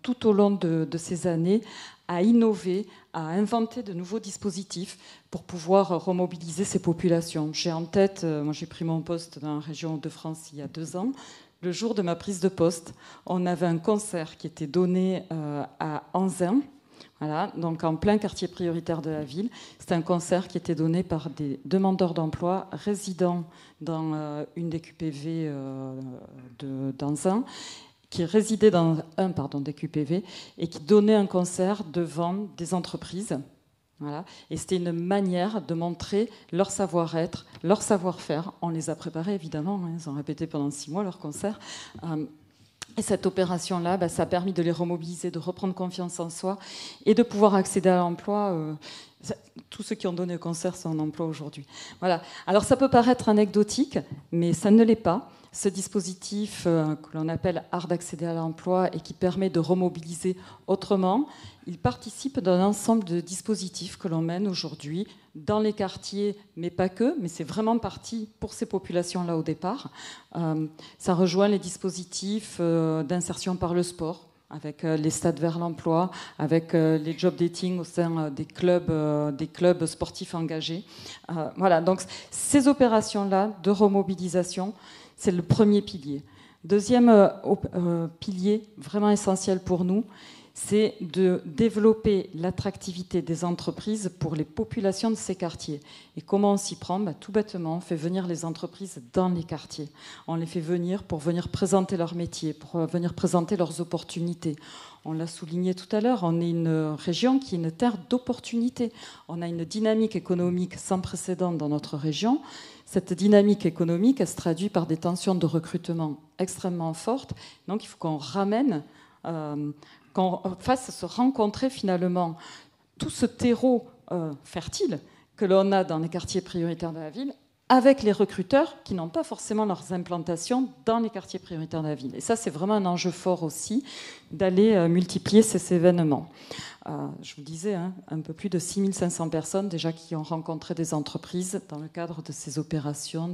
D: tout au long de ces années à innover, à inventer de nouveaux dispositifs pour pouvoir remobiliser ces populations. J'ai en tête, moi j'ai pris mon poste dans la région de France il y a 2 ans. Le jour de ma prise de poste, on avait un concert qui était donné à Anzin, voilà, donc en plein quartier prioritaire de la ville. C'était un concert qui était donné par des demandeurs d'emploi résidant dans une des QPV d'Anzin, qui résidaient dans un des QPV et qui donnaient un concert devant des entreprises. Voilà. Et c'était une manière de montrer leur savoir-être, leur savoir-faire. On les a préparés, évidemment. Ils ont répété pendant 6 mois leur concert. Et cette opération-là, ça a permis de les remobiliser, de reprendre confiance en soi et de pouvoir accéder à l'emploi. Tous ceux qui ont donné le concert sont en emploi aujourd'hui. Voilà. Alors ça peut paraître anecdotique, mais ça ne l'est pas. Ce dispositif que l'on appelle art d'accéder à l'emploi et qui permet de remobiliser autrement, il participe d'un ensemble de dispositifs que l'on mène aujourd'hui dans les quartiers, mais pas que, mais c'est vraiment parti pour ces populations-là au départ. Ça rejoint les dispositifs d'insertion par le sport, avec les stades vers l'emploi, avec les job dating au sein des clubs sportifs engagés. Voilà, donc ces opérations-là de remobilisation, c'est le premier pilier. Deuxième pilier vraiment essentiel pour nous, c'est de développer l'attractivité des entreprises pour les populations de ces quartiers. Et comment on s'y prend ? Tout bêtement, on fait venir les entreprises dans les quartiers. On les fait venir pour venir présenter leur métier, pour venir présenter leurs opportunités. On l'a souligné tout à l'heure, on est une région qui est une terre d'opportunités. On a une dynamique économique sans précédent dans notre région. Cette dynamique économique, elle se traduit par des tensions de recrutement extrêmement fortes. Donc il faut qu'on ramène... qu'on fasse se rencontrer finalement tout ce terreau fertile que l'on a dans les quartiers prioritaires de la ville avec les recruteurs qui n'ont pas forcément leurs implantations dans les quartiers prioritaires de la ville. Et ça, c'est vraiment un enjeu fort aussi d'aller multiplier ces événements. Je vous disais, un peu plus de 6500 personnes déjà qui ont rencontré des entreprises dans le cadre de ces opérations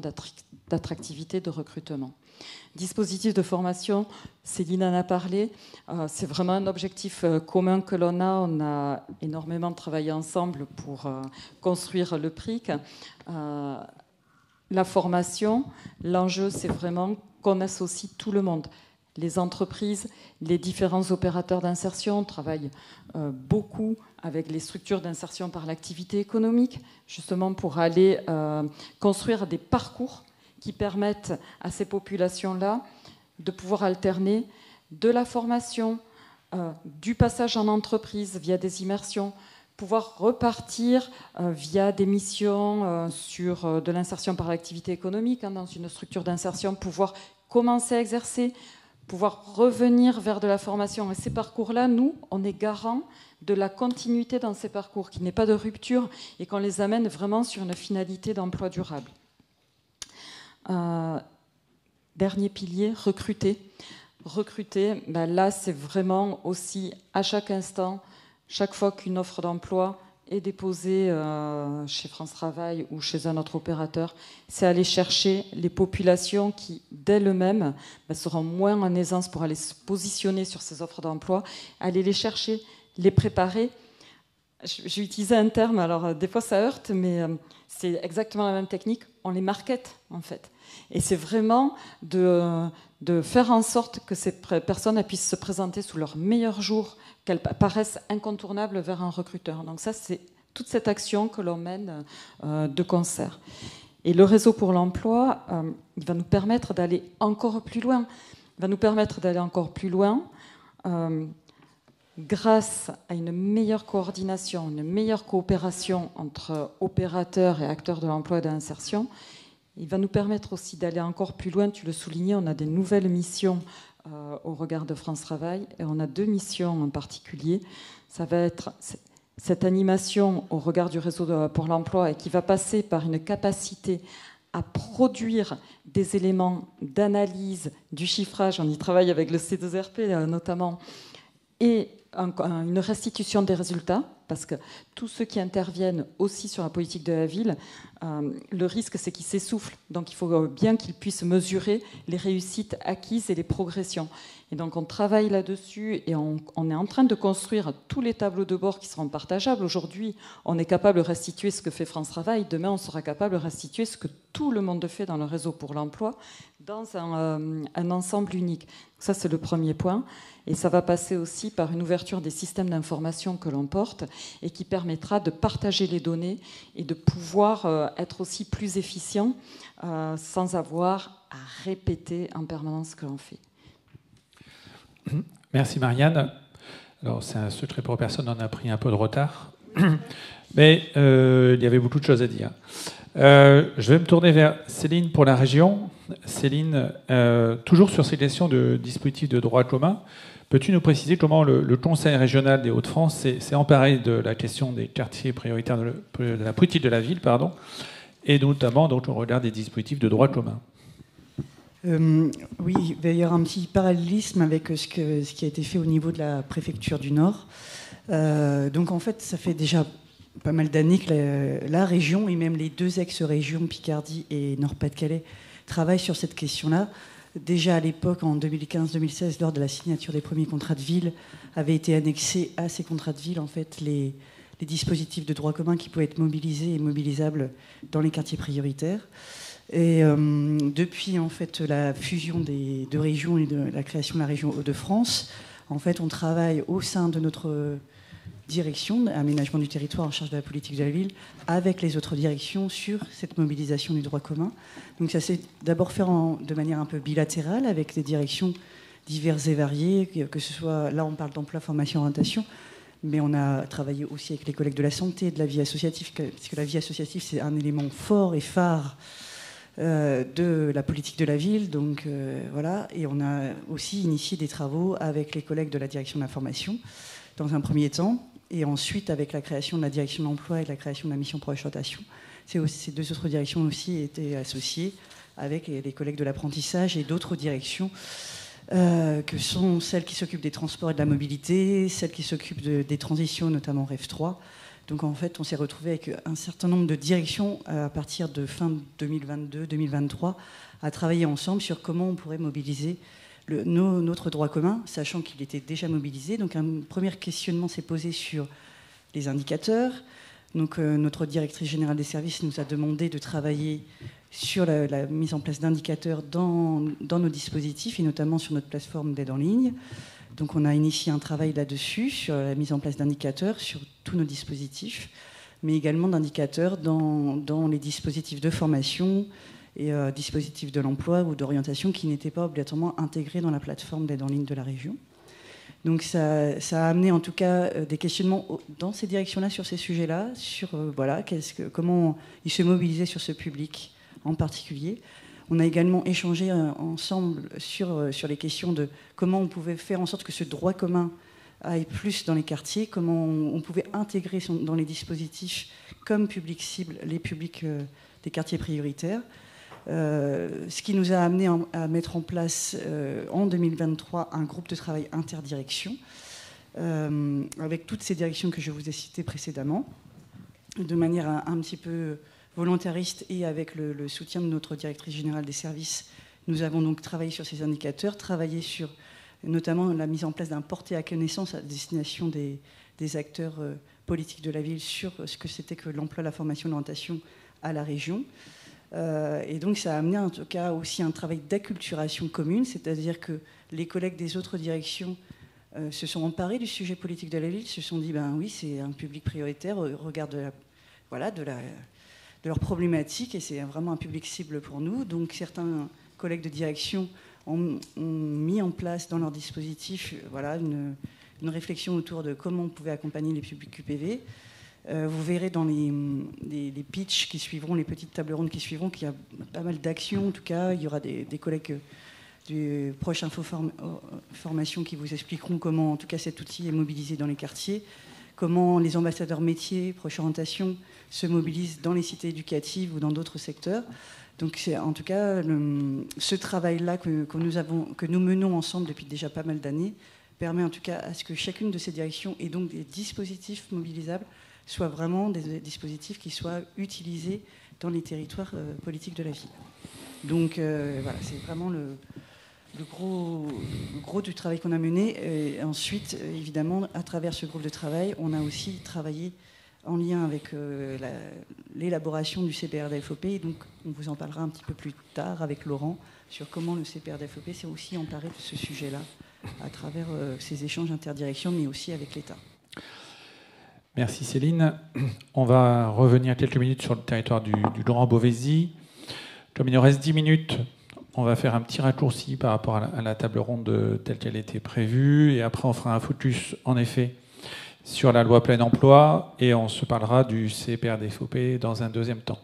D: d'attractivité de recrutement. Dispositif de formation, Céline en a parlé, c'est vraiment un objectif commun que l'on a. On a énormément travaillé ensemble pour construire le PRIC. La formation, l'enjeu, c'est vraiment qu'on associe tout le monde. Les entreprises, les différents opérateurs d'insertion travaillent beaucoup avec les structures d'insertion par l'activité économique, justement pour aller construire des parcours qui permettent à ces populations-là de pouvoir alterner de la formation, du passage en entreprise via des immersions, pouvoir repartir via des missions sur de l'insertion par l'activité économique dans une structure d'insertion, pouvoir commencer à exercer, pouvoir revenir vers de la formation. Et ces parcours-là, nous, on est garant de la continuité dans ces parcours, qu'il n'y ait pas de rupture et qu'on les amène vraiment sur une finalité d'emploi durable. Dernier pilier, recruter. Recruter, là, c'est vraiment aussi à chaque instant, chaque fois qu'une offre d'emploi est déposée chez France Travail ou chez un autre opérateur, c'est aller chercher les populations qui, d'elles-mêmes, seront moins en aisance pour aller se positionner sur ces offres d'emploi, aller les chercher, les préparer. J'ai utilisé un terme, alors des fois ça heurte, mais c'est exactement la même technique, on les market en fait. Et c'est vraiment de faire en sorte que ces personnes puissent se présenter sous leur meilleur jour, qu'elles paraissent incontournables vers un recruteur. Donc ça, c'est toute cette action que l'on mène de concert. Et le réseau pour l'emploi, il va nous permettre d'aller encore plus loin. Il va nous permettre d'aller encore plus loin grâce à une meilleure coordination, une meilleure coopération entre opérateurs et acteurs de l'emploi et de l'insertion. Il va nous permettre aussi d'aller encore plus loin. Tu le soulignais, on a des nouvelles missions au regard de France Travail et on a 2 missions en particulier. Ça va être cette animation au regard du réseau pour l'emploi et qui va passer par une capacité à produire des éléments d'analyse, du chiffrage. On y travaille avec le C2RP notamment, et une restitution des résultats, parce que tous ceux qui interviennent aussi sur la politique de la ville, le risque c'est qu'ils s'essoufflent. Donc il faut bien qu'ils puissent mesurer les réussites acquises et les progressions. Et donc on travaille là-dessus et on est en train de construire tous les tableaux de bord qui seront partageables. Aujourd'hui, on est capable de restituer ce que fait France Travail. Demain, on sera capable de restituer ce que tout le monde fait dans le réseau pour l'emploi dans un ensemble unique. Ça, c'est le premier point. Et ça va passer aussi par une ouverture des systèmes d'information que l'on porte et qui permettra de partager les données et de pouvoir être aussi plus efficient sans avoir à répéter en permanence ce que l'on fait.
A: Merci Marianne. Alors c'est un secret pour personne, on a pris un peu de retard, mais il y avait beaucoup de choses à dire. Je vais me tourner vers Céline pour la région. Céline, toujours sur ces questions de dispositifs de droit commun, peux-tu nous préciser comment le Conseil régional des Hauts-de-France s'est emparé de la question des quartiers prioritaires de la politique de la ville, pardon, et notamment donc, au regard des dispositifs de droit commun?
B: Oui, il va y avoir un petit parallélisme avec ce qui a été fait au niveau de la préfecture du Nord. Donc en fait, ça fait déjà pas mal d'années que la région, et même les deux ex-régions, Picardie et Nord-Pas-de-Calais, travaillent sur cette question-là. Déjà à l'époque, en 2015-2016, lors de la signature des premiers contrats de ville, avaient été annexés à ces contrats de ville en fait, les dispositifs de droit commun qui pouvaient être mobilisés et mobilisables dans les quartiers prioritaires. Et depuis en fait la fusion des deux régions et de la création de la région Hauts-de-France, en fait, on travaille au sein de notre direction d'aménagement du territoire en charge de la politique de la ville avec les autres directions sur cette mobilisation du droit commun. Donc ça s'est d'abord fait de manière un peu bilatérale avec des directions diverses et variées, que ce soit, là on parle d'emploi, formation, orientation, mais on a travaillé aussi avec les collègues de la santé, de la vie associative, parce que la vie associative c'est un élément fort et phare de la politique de la ville. Donc voilà, et on a aussi initié des travaux avec les collègues de la direction de la formation dans un premier temps, et ensuite avec la création de la direction de l'emploi et la création de la mission projetation. Ces deux autres directions aussi étaient associées avec les collègues de l'apprentissage et d'autres directions que sont celles qui s'occupent des transports et de la mobilité, celles qui s'occupent des transitions, notamment REF 3. Donc en fait, on s'est retrouvé avec un certain nombre de directions à partir de fin 2022-2023 à travailler ensemble sur comment on pourrait mobiliser notre droit commun, sachant qu'il était déjà mobilisé. Donc un premier questionnement s'est posé sur les indicateurs. Donc notre directrice générale des services nous a demandé de travailler sur la mise en place d'indicateurs dans nos dispositifs et notamment sur notre plateforme d'aide en ligne. Donc on a initié un travail là-dessus, sur la mise en place d'indicateurs sur tous nos dispositifs, mais également d'indicateurs dans les dispositifs de formation et dispositifs de l'emploi ou d'orientation qui n'étaient pas obligatoirement intégrés dans la plateforme d'aide en ligne de la région. Donc ça a amené en tout cas des questionnements dans ces directions-là, sur ces sujets-là, sur comment ils se mobilisaient sur ce public en particulier. On a également échangé ensemble sur les questions de comment on pouvait faire en sorte que ce droit commun aille plus dans les quartiers, comment on pouvait intégrer dans les dispositifs comme public cible les publics des quartiers prioritaires. Ce qui nous a amené à mettre en place en 2023 un groupe de travail interdirection avec toutes ces directions que je vous ai citées précédemment, de manière un petit peu volontariste et avec le soutien de notre directrice générale des services. Nous avons donc travaillé sur ces indicateurs, travaillé sur notamment la mise en place d'un porté à connaissance à destination des acteurs politiques de la ville sur ce que c'était que l'emploi, la formation, l'orientation à la région. Et donc ça a amené en tout cas aussi un travail d'acculturation commune, c'est-à-dire que les collègues des autres directions se sont emparés du sujet politique de la ville, se sont dit ben oui, c'est un public prioritaire, regarde de leurs problématiques, et c'est vraiment un public cible pour nous. Donc certains collègues de direction ont mis en place dans leur dispositif une réflexion autour de comment on pouvait accompagner les publics QPV. Vous verrez dans les pitchs qui suivront, les petites tables rondes qui suivront, qu'il y a pas mal d'actions. En tout cas, il y aura des collègues du Proche Info Formation qui vous expliqueront comment, en tout cas, cet outil est mobilisé dans les quartiers, comment les ambassadeurs métiers, Proche Orientation, se mobilisent dans les cités éducatives ou dans d'autres secteurs. Donc c'est en tout cas ce travail-là que nous menons ensemble depuis déjà pas mal d'années permet en tout cas à ce que chacune de ces directions ait donc des dispositifs mobilisables soient vraiment des dispositifs qui soient utilisés dans les territoires politiques de la ville. Donc voilà, c'est vraiment le gros du travail qu'on a mené. Et ensuite, évidemment, à travers ce groupe de travail, on a aussi travaillé en lien avec l'élaboration du CPR-DFOP. Et donc, on vous en parlera un petit peu plus tard avec Laurent sur comment le CPR-DFOP s'est aussi emparé de ce sujet-là à travers ces échanges interdirections, mais aussi avec l'État.
A: Merci Céline. On va revenir quelques minutes sur le territoire du Grand Beauvaisis. Comme il nous reste 10 minutes, on va faire un petit raccourci par rapport à la table ronde telle qu'elle était prévue, et après on fera un focus, en effet, sur la loi plein emploi, et on se parlera du CPRDFOP dans un deuxième temps.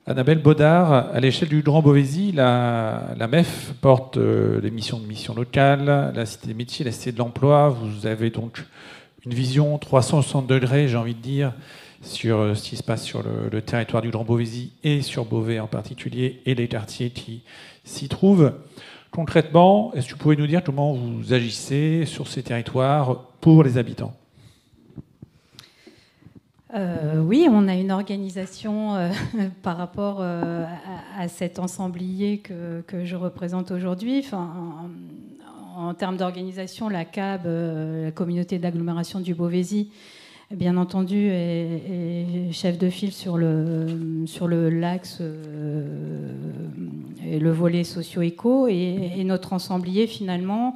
A: Annabelle Baudard, à l'échelle du Grand Beauvaisis, la MEF porte les missions de mission locale, la Cité des métiers, la Cité de l'emploi. Vous avez donc une vision 360 degrés, j'ai envie de dire, sur ce qui se passe sur le territoire du Grand Beauvaisis et sur Beauvais en particulier, et les quartiers qui s'y trouvent. Concrètement, est-ce que vous pouvez nous dire comment vous agissez sur ces territoires pour les habitants ?
F: Oui, on a une organisation par rapport à cet ensemblier que je représente aujourd'hui. Enfin, en termes d'organisation, la CAB, la communauté d'agglomération du Beauvaisis, bien entendu, est chef de file sur l'axe et le volet socio-éco, et notre ensemblier, finalement,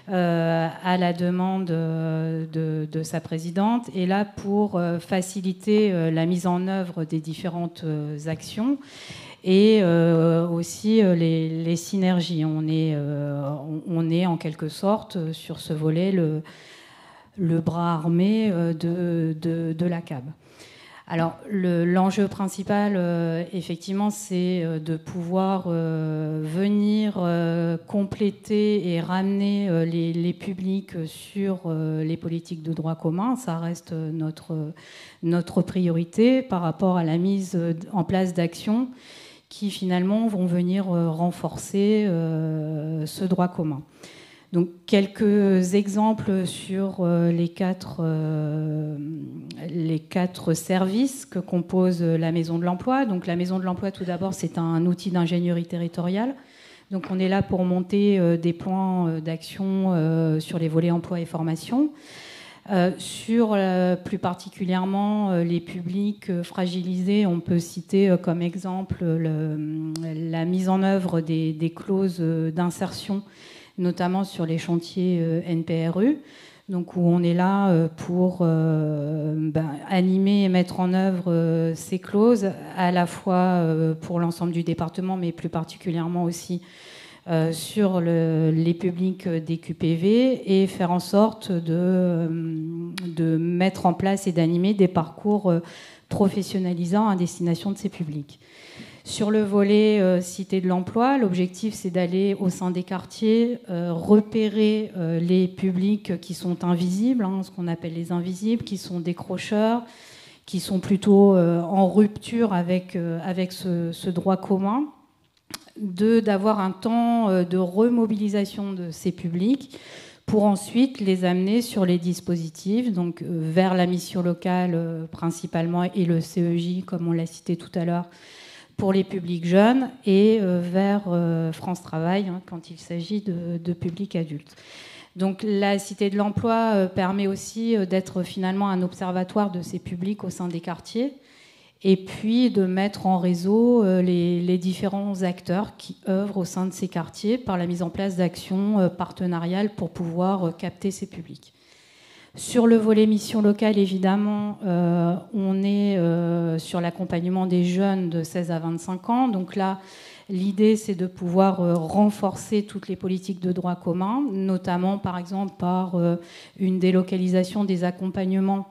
F: à la demande de sa présidente, est là pour faciliter la mise en œuvre des différentes actions et aussi les synergies. On est en quelque sorte sur ce volet le bras armé de la CAB. Alors, l'enjeu principal, effectivement, c'est de pouvoir venir compléter et ramener les publics sur les politiques de droit commun. Ça reste notre priorité par rapport à la mise en place d'actions qui, finalement, vont venir renforcer ce droit commun. Donc, quelques exemples sur les quatre services que compose la Maison de l'Emploi. Donc, la Maison de l'Emploi, tout d'abord, c'est un outil d'ingénierie territoriale. Donc, on est là pour monter des plans d'action sur les volets emploi et formation. Sur plus particulièrement les publics fragilisés, on peut citer comme exemple la mise en œuvre des clauses d'insertion, notamment sur les chantiers NPRU, donc où on est là pour animer et mettre en œuvre ces clauses, à la fois pour l'ensemble du département, mais plus particulièrement aussi sur les publics des QPV, et faire en sorte de mettre en place et d'animer des parcours professionnalisants à destination de ces publics. Sur le volet Cité de l'emploi, l'objectif, c'est d'aller au sein des quartiers, repérer les publics qui sont invisibles, ce qu'on appelle les invisibles, qui sont décrocheurs, qui sont plutôt en rupture avec ce droit commun, d'avoir un temps de remobilisation de ces publics pour ensuite les amener sur les dispositifs, donc vers la mission locale principalement et le CEJ, comme on l'a cité tout à l'heure, pour les publics jeunes, et vers France Travail quand il s'agit de publics adultes. Donc la Cité de l'Emploi permet aussi d'être finalement un observatoire de ces publics au sein des quartiers, et puis de mettre en réseau les différents acteurs qui œuvrent au sein de ces quartiers par la mise en place d'actions partenariales pour pouvoir capter ces publics. Sur le volet mission locale, évidemment, on est sur l'accompagnement des jeunes de 16 à 25 ans. Donc là, l'idée, c'est de pouvoir renforcer toutes les politiques de droit commun, notamment, par exemple, par une délocalisation des accompagnements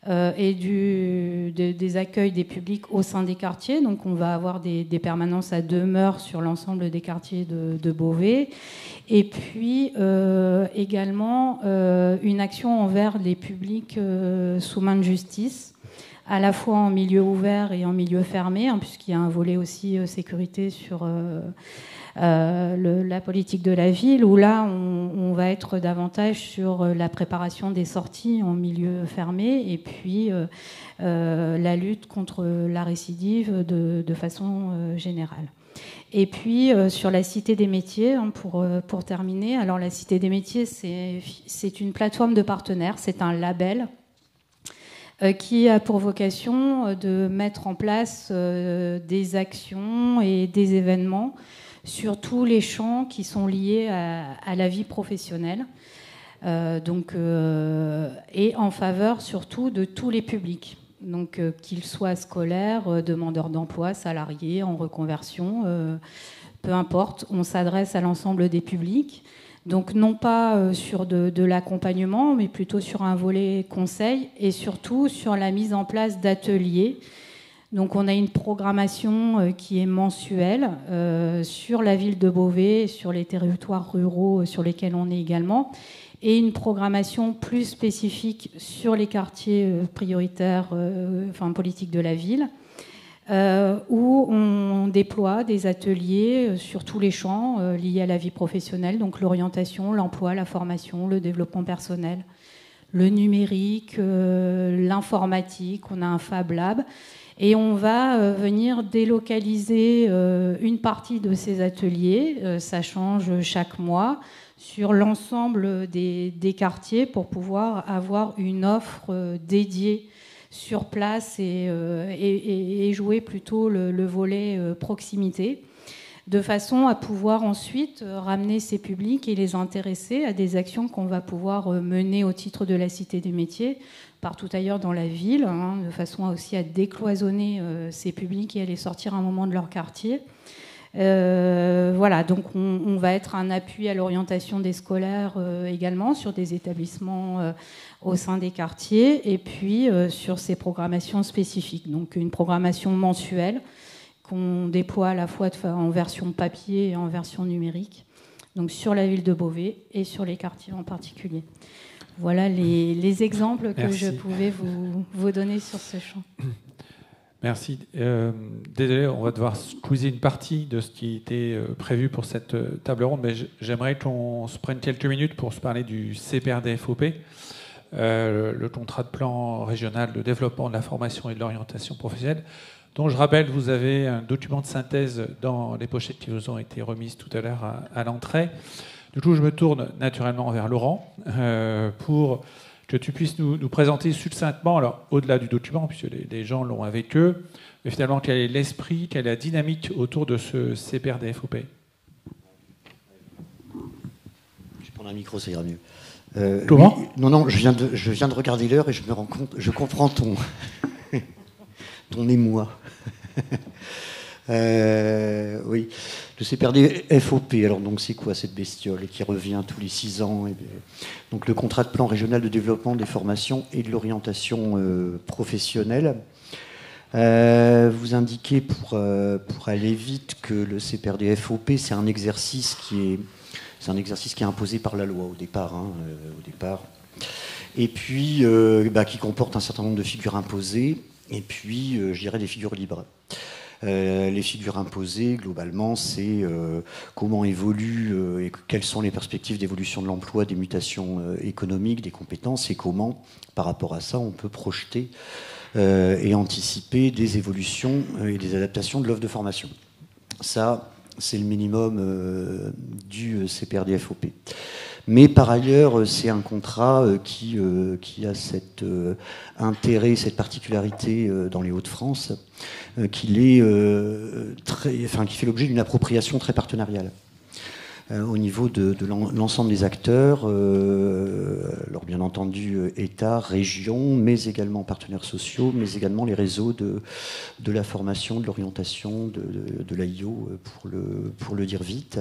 F: et des accueils des publics au sein des quartiers. Donc on va avoir des permanences à demeure sur l'ensemble des quartiers de Beauvais. Et puis également une action envers les publics sous main de justice, à la fois en milieu ouvert et en milieu fermé, puisqu'il y a un volet aussi sécurité sur la politique de la ville, où là on va être davantage sur la préparation des sorties en milieu fermé, et puis la lutte contre la récidive de façon générale. Et puis sur la Cité des métiers, pour terminer, alors la Cité des métiers, c'est une plateforme de partenaires, c'est un label qui a pour vocation de mettre en place des actions et des événements sur tous les champs qui sont liés à la vie professionnelle, et en faveur surtout de tous les publics, qu'ils soient scolaires, demandeurs d'emploi, salariés, en reconversion, peu importe, on s'adresse à l'ensemble des publics. Donc non pas sur de l'accompagnement, mais plutôt sur un volet conseil et surtout sur la mise en place d'ateliers. Donc on a une programmation qui est mensuelle sur la ville de Beauvais, sur les territoires ruraux sur lesquels on est également, et une programmation plus spécifique sur les quartiers prioritaires, politiques de la ville, où on déploie des ateliers sur tous les champs liés à la vie professionnelle, donc l'orientation, l'emploi, la formation, le développement personnel, le numérique, l'informatique. On a un Fab Lab. Et on va venir délocaliser une partie de ces ateliers, ça change chaque mois, sur l'ensemble des quartiers pour pouvoir avoir une offre dédiée sur place et jouer plutôt le volet proximité, de façon à pouvoir ensuite ramener ces publics et les intéresser à des actions qu'on va pouvoir mener au titre de la Cité des métiers, partout ailleurs dans la ville, de façon aussi à décloisonner ces publics et à les sortir un moment de leur quartier. Voilà, donc on va être un appui à l'orientation des scolaires également sur des établissements au sein des quartiers, et puis sur ces programmations spécifiques. Donc une programmation mensuelle qu'on déploie à la fois en version papier et en version numérique, donc sur la ville de Beauvais et sur les quartiers en particulier. Voilà les exemples que je pouvais vous donner sur ce champ.
A: Merci. Désolé, on va devoir squeezer une partie de ce qui était prévu pour cette table ronde, mais j'aimerais qu'on se prenne quelques minutes pour se parler du CPRD-FOP, le contrat de plan régional de développement de la formation et de l'orientation professionnelle, dont je rappelle, vous avez un document de synthèse dans les pochettes qui vous ont été remises tout à l'heure à l'entrée. Du coup, je me tourne naturellement vers Laurent pour que tu puisses nous présenter succinctement, alors au-delà du document, puisque les gens l'ont avec eux, mais finalement, quel est l'esprit, quelle est la dynamique autour de ce CPRD-FOP ?
E: Je vais prendre un micro, ça ira mieux.
A: Comment ?
E: Oui, non, je viens de regarder l'heure et je me rends compte, je comprends ton émoi. Oui, le CPRD-FOP, alors donc c'est quoi cette bestiole qui revient tous les 6 ans donc le contrat de plan régional de développement des formations et de l'orientation professionnelle. Vous indiquez pour aller vite que le CPRD-FOP c'est un exercice qui est imposé par la loi au départ, et puis qui comporte un certain nombre de figures imposées et puis je dirais des figures libres. Les figures imposées, globalement, c'est comment évoluent et quelles sont les perspectives d'évolution de l'emploi, des mutations économiques, des compétences, et comment, par rapport à ça, on peut projeter et anticiper des évolutions et des adaptations de l'offre de formation. Ça, c'est le minimum du CPRD-FOP. Mais par ailleurs, c'est un contrat qui a cet intérêt, cette particularité dans les Hauts-de-France, qui fait l'objet d'une appropriation très partenariale au niveau de l'ensemble des acteurs, alors bien entendu État, région, mais également partenaires sociaux, mais également les réseaux de la formation, de l'orientation, de l'AIO, pour le dire vite,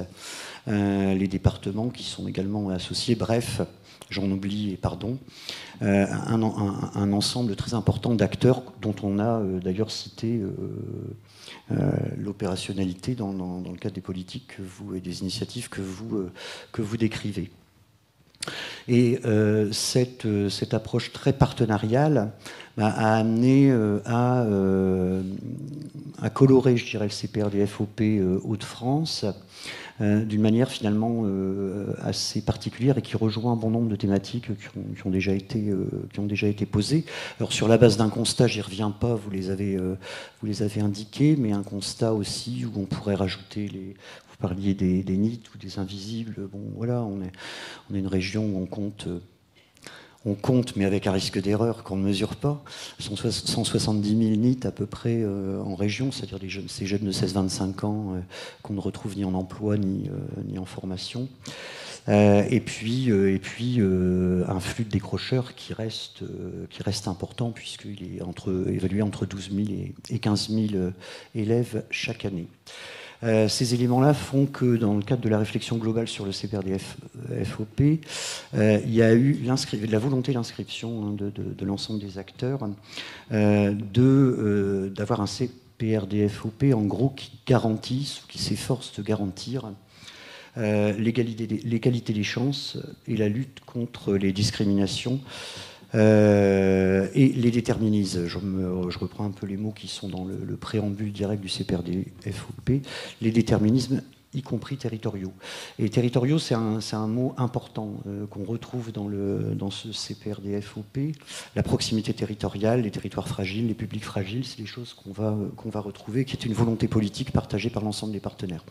E: les départements qui sont également associés, bref, j'en oublie et pardon, un ensemble très important d'acteurs dont on a d'ailleurs cité l'opérationnalité dans le cadre des politiques et des initiatives que vous décrivez. Et cette approche très partenariale a amené à colorer, je dirais, le CPRD-FOP Hauts-de-France d'une manière finalement assez particulière et qui rejoint un bon nombre de thématiques qui ont déjà été posées. Alors sur la base d'un constat, j'y reviens pas, vous les avez indiqués, mais un constat aussi où on pourrait rajouter vous parliez des NEET ou des invisibles. Bon voilà, on est une région où on compte, mais avec un risque d'erreur qu'on ne mesure pas. 170 000 NEET à peu près en région, c'est-à-dire ces jeunes de 16-25 ans qu'on ne retrouve ni en emploi ni en formation. Et puis un flux de décrocheurs qui reste important puisqu'il est évalué entre 12 000 et 15 000 élèves chaque année. Ces éléments-là font que dans le cadre de la réflexion globale sur le CPRD-FOP, il y a eu la volonté d'inscription de l'ensemble des acteurs d'avoir un CPRD-FOP en gros qui garantisse, qui s'efforce de garantir l'égalité des chances et la lutte contre les discriminations et les déterminismes. Je reprends un peu les mots qui sont dans le préambule direct du CPRD-FOP, les déterminismes y compris territoriaux. Et territoriaux, c'est un mot important qu'on retrouve dans ce CPRD-FOP. La proximité territoriale, les territoires fragiles, les publics fragiles, c'est des choses qu'on va retrouver, qui est une volonté politique partagée par l'ensemble des partenaires.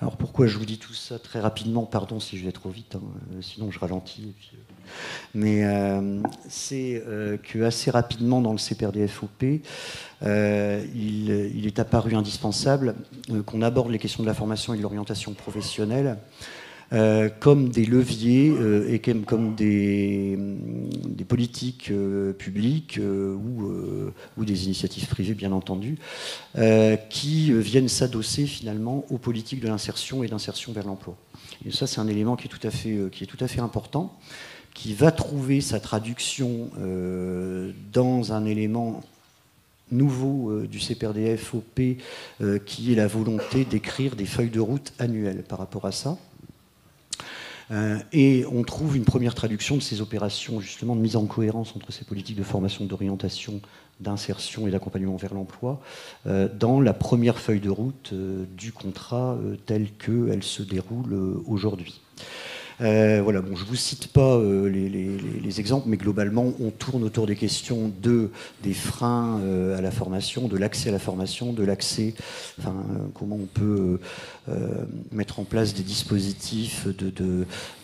E: Alors pourquoi je vous dis tout ça très rapidement, pardon si je vais trop vite, sinon je ralentis. Et puis, mais c'est que assez rapidement dans le CPRD-FOP, il est apparu indispensable qu'on aborde les questions de la formation et de l'orientation professionnelle comme des leviers et comme des politiques publiques ou des initiatives privées, bien entendu, qui viennent s'adosser finalement aux politiques de l'insertion et d'insertion vers l'emploi. Et ça, c'est un élément qui est tout à fait important, qui va trouver sa traduction dans un élément nouveau du CPRD-FOP, qui est la volonté d'écrire des feuilles de route annuelles par rapport à ça. Et on trouve une première traduction de ces opérations justement de mise en cohérence entre ces politiques de formation, d'orientation, d'insertion et d'accompagnement vers l'emploi dans la première feuille de route du contrat telle qu'elle se déroule aujourd'hui. Voilà, bon, je ne vous cite pas les exemples, mais globalement, on tourne autour des questions des freins à la formation, de l'accès à la formation, de l'accès, comment on peut mettre en place des dispositifs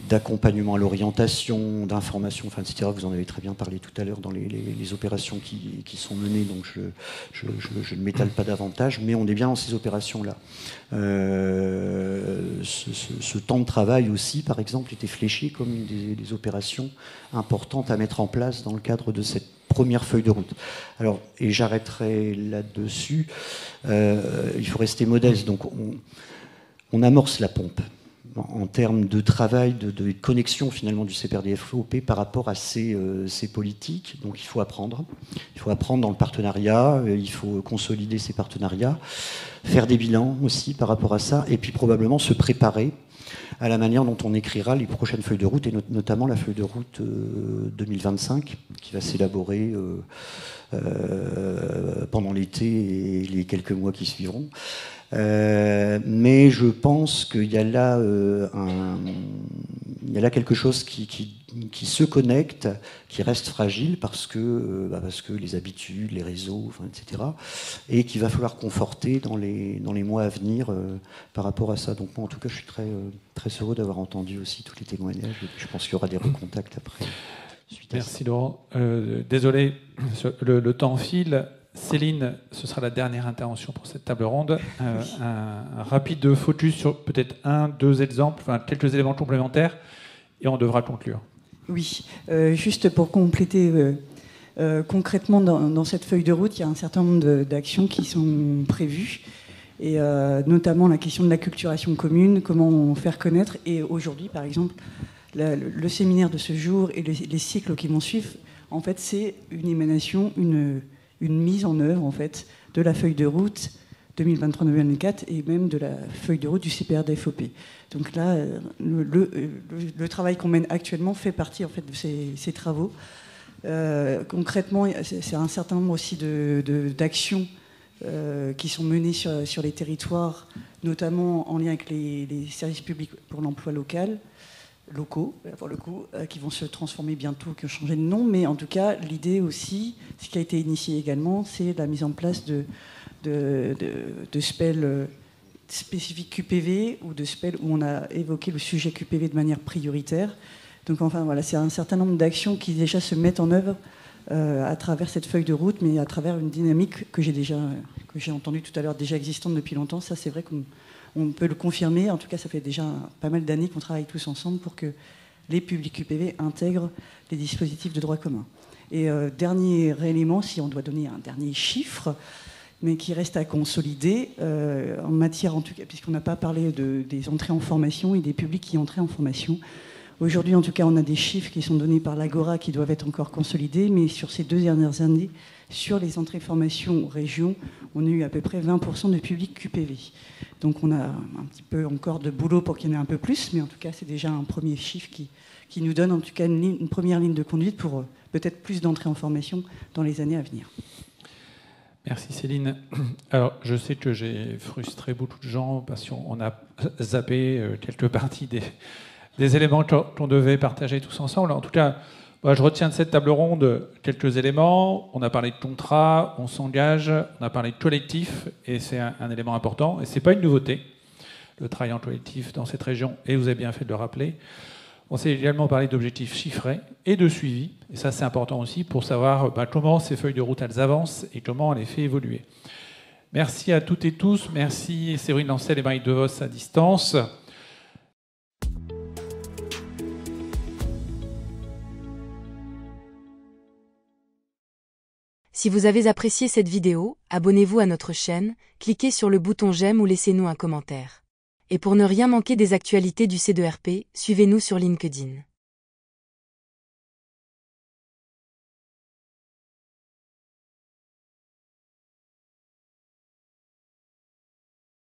E: d'accompagnement à l'orientation, d'information, etc. Vous en avez très bien parlé tout à l'heure dans les opérations qui sont menées, donc je ne m'étale pas davantage, mais on est bien dans ces opérations-là. Ce temps de travail aussi, par exemple, était fléché comme une des opérations importantes à mettre en place dans le cadre de cette première feuille de route. Alors, et j'arrêterai là-dessus, il faut rester modeste, donc on amorce la pompe en termes de travail, de connexion finalement du CPRD-FOP par rapport à ces politiques. Donc il faut apprendre dans le partenariat, il faut consolider ces partenariats, faire des bilans aussi par rapport à ça, et puis probablement se préparer à la manière dont on écrira les prochaines feuilles de route, et notamment la feuille de route 2025, qui va s'élaborer pendant l'été et les quelques mois qui suivront. Mais je pense qu'il y a là quelque chose qui se connecte, qui reste fragile parce que les habitudes, les réseaux, etc. Et qu'il va falloir conforter dans les mois à venir par rapport à ça. Donc moi, en tout cas, je suis très, très heureux d'avoir entendu aussi tous les témoignages. Et je pense qu'il y aura des recontacts après.
A: Merci Laurent. Désolé, le temps file. Céline, ce sera la dernière intervention pour cette table ronde. Un rapide focus sur peut-être deux exemples, quelques éléments complémentaires, et on devra conclure.
B: Oui, juste pour compléter concrètement dans cette feuille de route, il y a un certain nombre d'actions qui sont prévues, et notamment la question de l'acculturation commune, comment faire connaître. Et aujourd'hui, par exemple, le séminaire de ce jour et les cycles qui vont suivre, en fait, c'est une émanation, une mise en œuvre en fait de la feuille de route 2023-2024 et même de la feuille de route du CPRD-FOP. Donc là, le travail qu'on mène actuellement fait partie en fait de ces travaux. Concrètement, c'est un certain nombre aussi d'actions qui sont menées sur les territoires, notamment en lien avec les services publics pour l'emploi locaux, pour le coup, qui vont se transformer bientôt, qui ont changé de nom, mais en tout cas, l'idée aussi, ce qui a été initié également, c'est la mise en place de spells spécifiques QPV ou de spells où on a évoqué le sujet QPV de manière prioritaire. Donc enfin, voilà, c'est un certain nombre d'actions qui déjà se mettent en œuvre à travers cette feuille de route, mais à travers une dynamique que j'ai entendue tout à l'heure, déjà existante depuis longtemps. Ça, c'est vrai qu'on peut le confirmer. En tout cas, ça fait déjà pas mal d'années qu'on travaille tous ensemble pour que les publics QPV intègrent les dispositifs de droit commun. Et dernier élément, si on doit donner un dernier chiffre, mais qui reste à consolider en matière, en tout cas, puisqu'on n'a pas parlé des entrées en formation et des publics qui entraient en formation. Aujourd'hui, en tout cas, on a des chiffres qui sont donnés par l'Agora qui doivent être encore consolidés, mais sur ces 2 dernières années, sur les entrées formation région, on a eu à peu près 20% de public QPV. Donc on a un petit peu encore de boulot pour qu'il y en ait un peu plus, mais en tout cas, c'est déjà un premier chiffre qui nous donne en tout cas une première ligne de conduite pour peut-être plus d'entrées en formation dans les années à venir.
A: Merci Céline. Alors, je sais que j'ai frustré beaucoup de gens parce qu'on a zappé quelques parties des éléments qu'on devait partager tous ensemble. En tout cas, moi, je retiens de cette table ronde quelques éléments. On a parlé de contrat, on s'engage, on a parlé de collectif, et c'est un élément important. Et ce n'est pas une nouveauté, le travail en collectif dans cette région, et vous avez bien fait de le rappeler. On s'est également parlé d'objectifs chiffrés et de suivi. Et ça, c'est important aussi pour savoir comment ces feuilles de route elles avancent et comment on les fait évoluer. Merci à toutes et tous. Merci Séverine Lancel et Marie DeVos à distance.
I: Si vous avez apprécié cette vidéo, abonnez-vous à notre chaîne, cliquez sur le bouton j'aime ou laissez-nous un commentaire. Et pour ne rien manquer des actualités du C2RP, suivez-nous sur LinkedIn.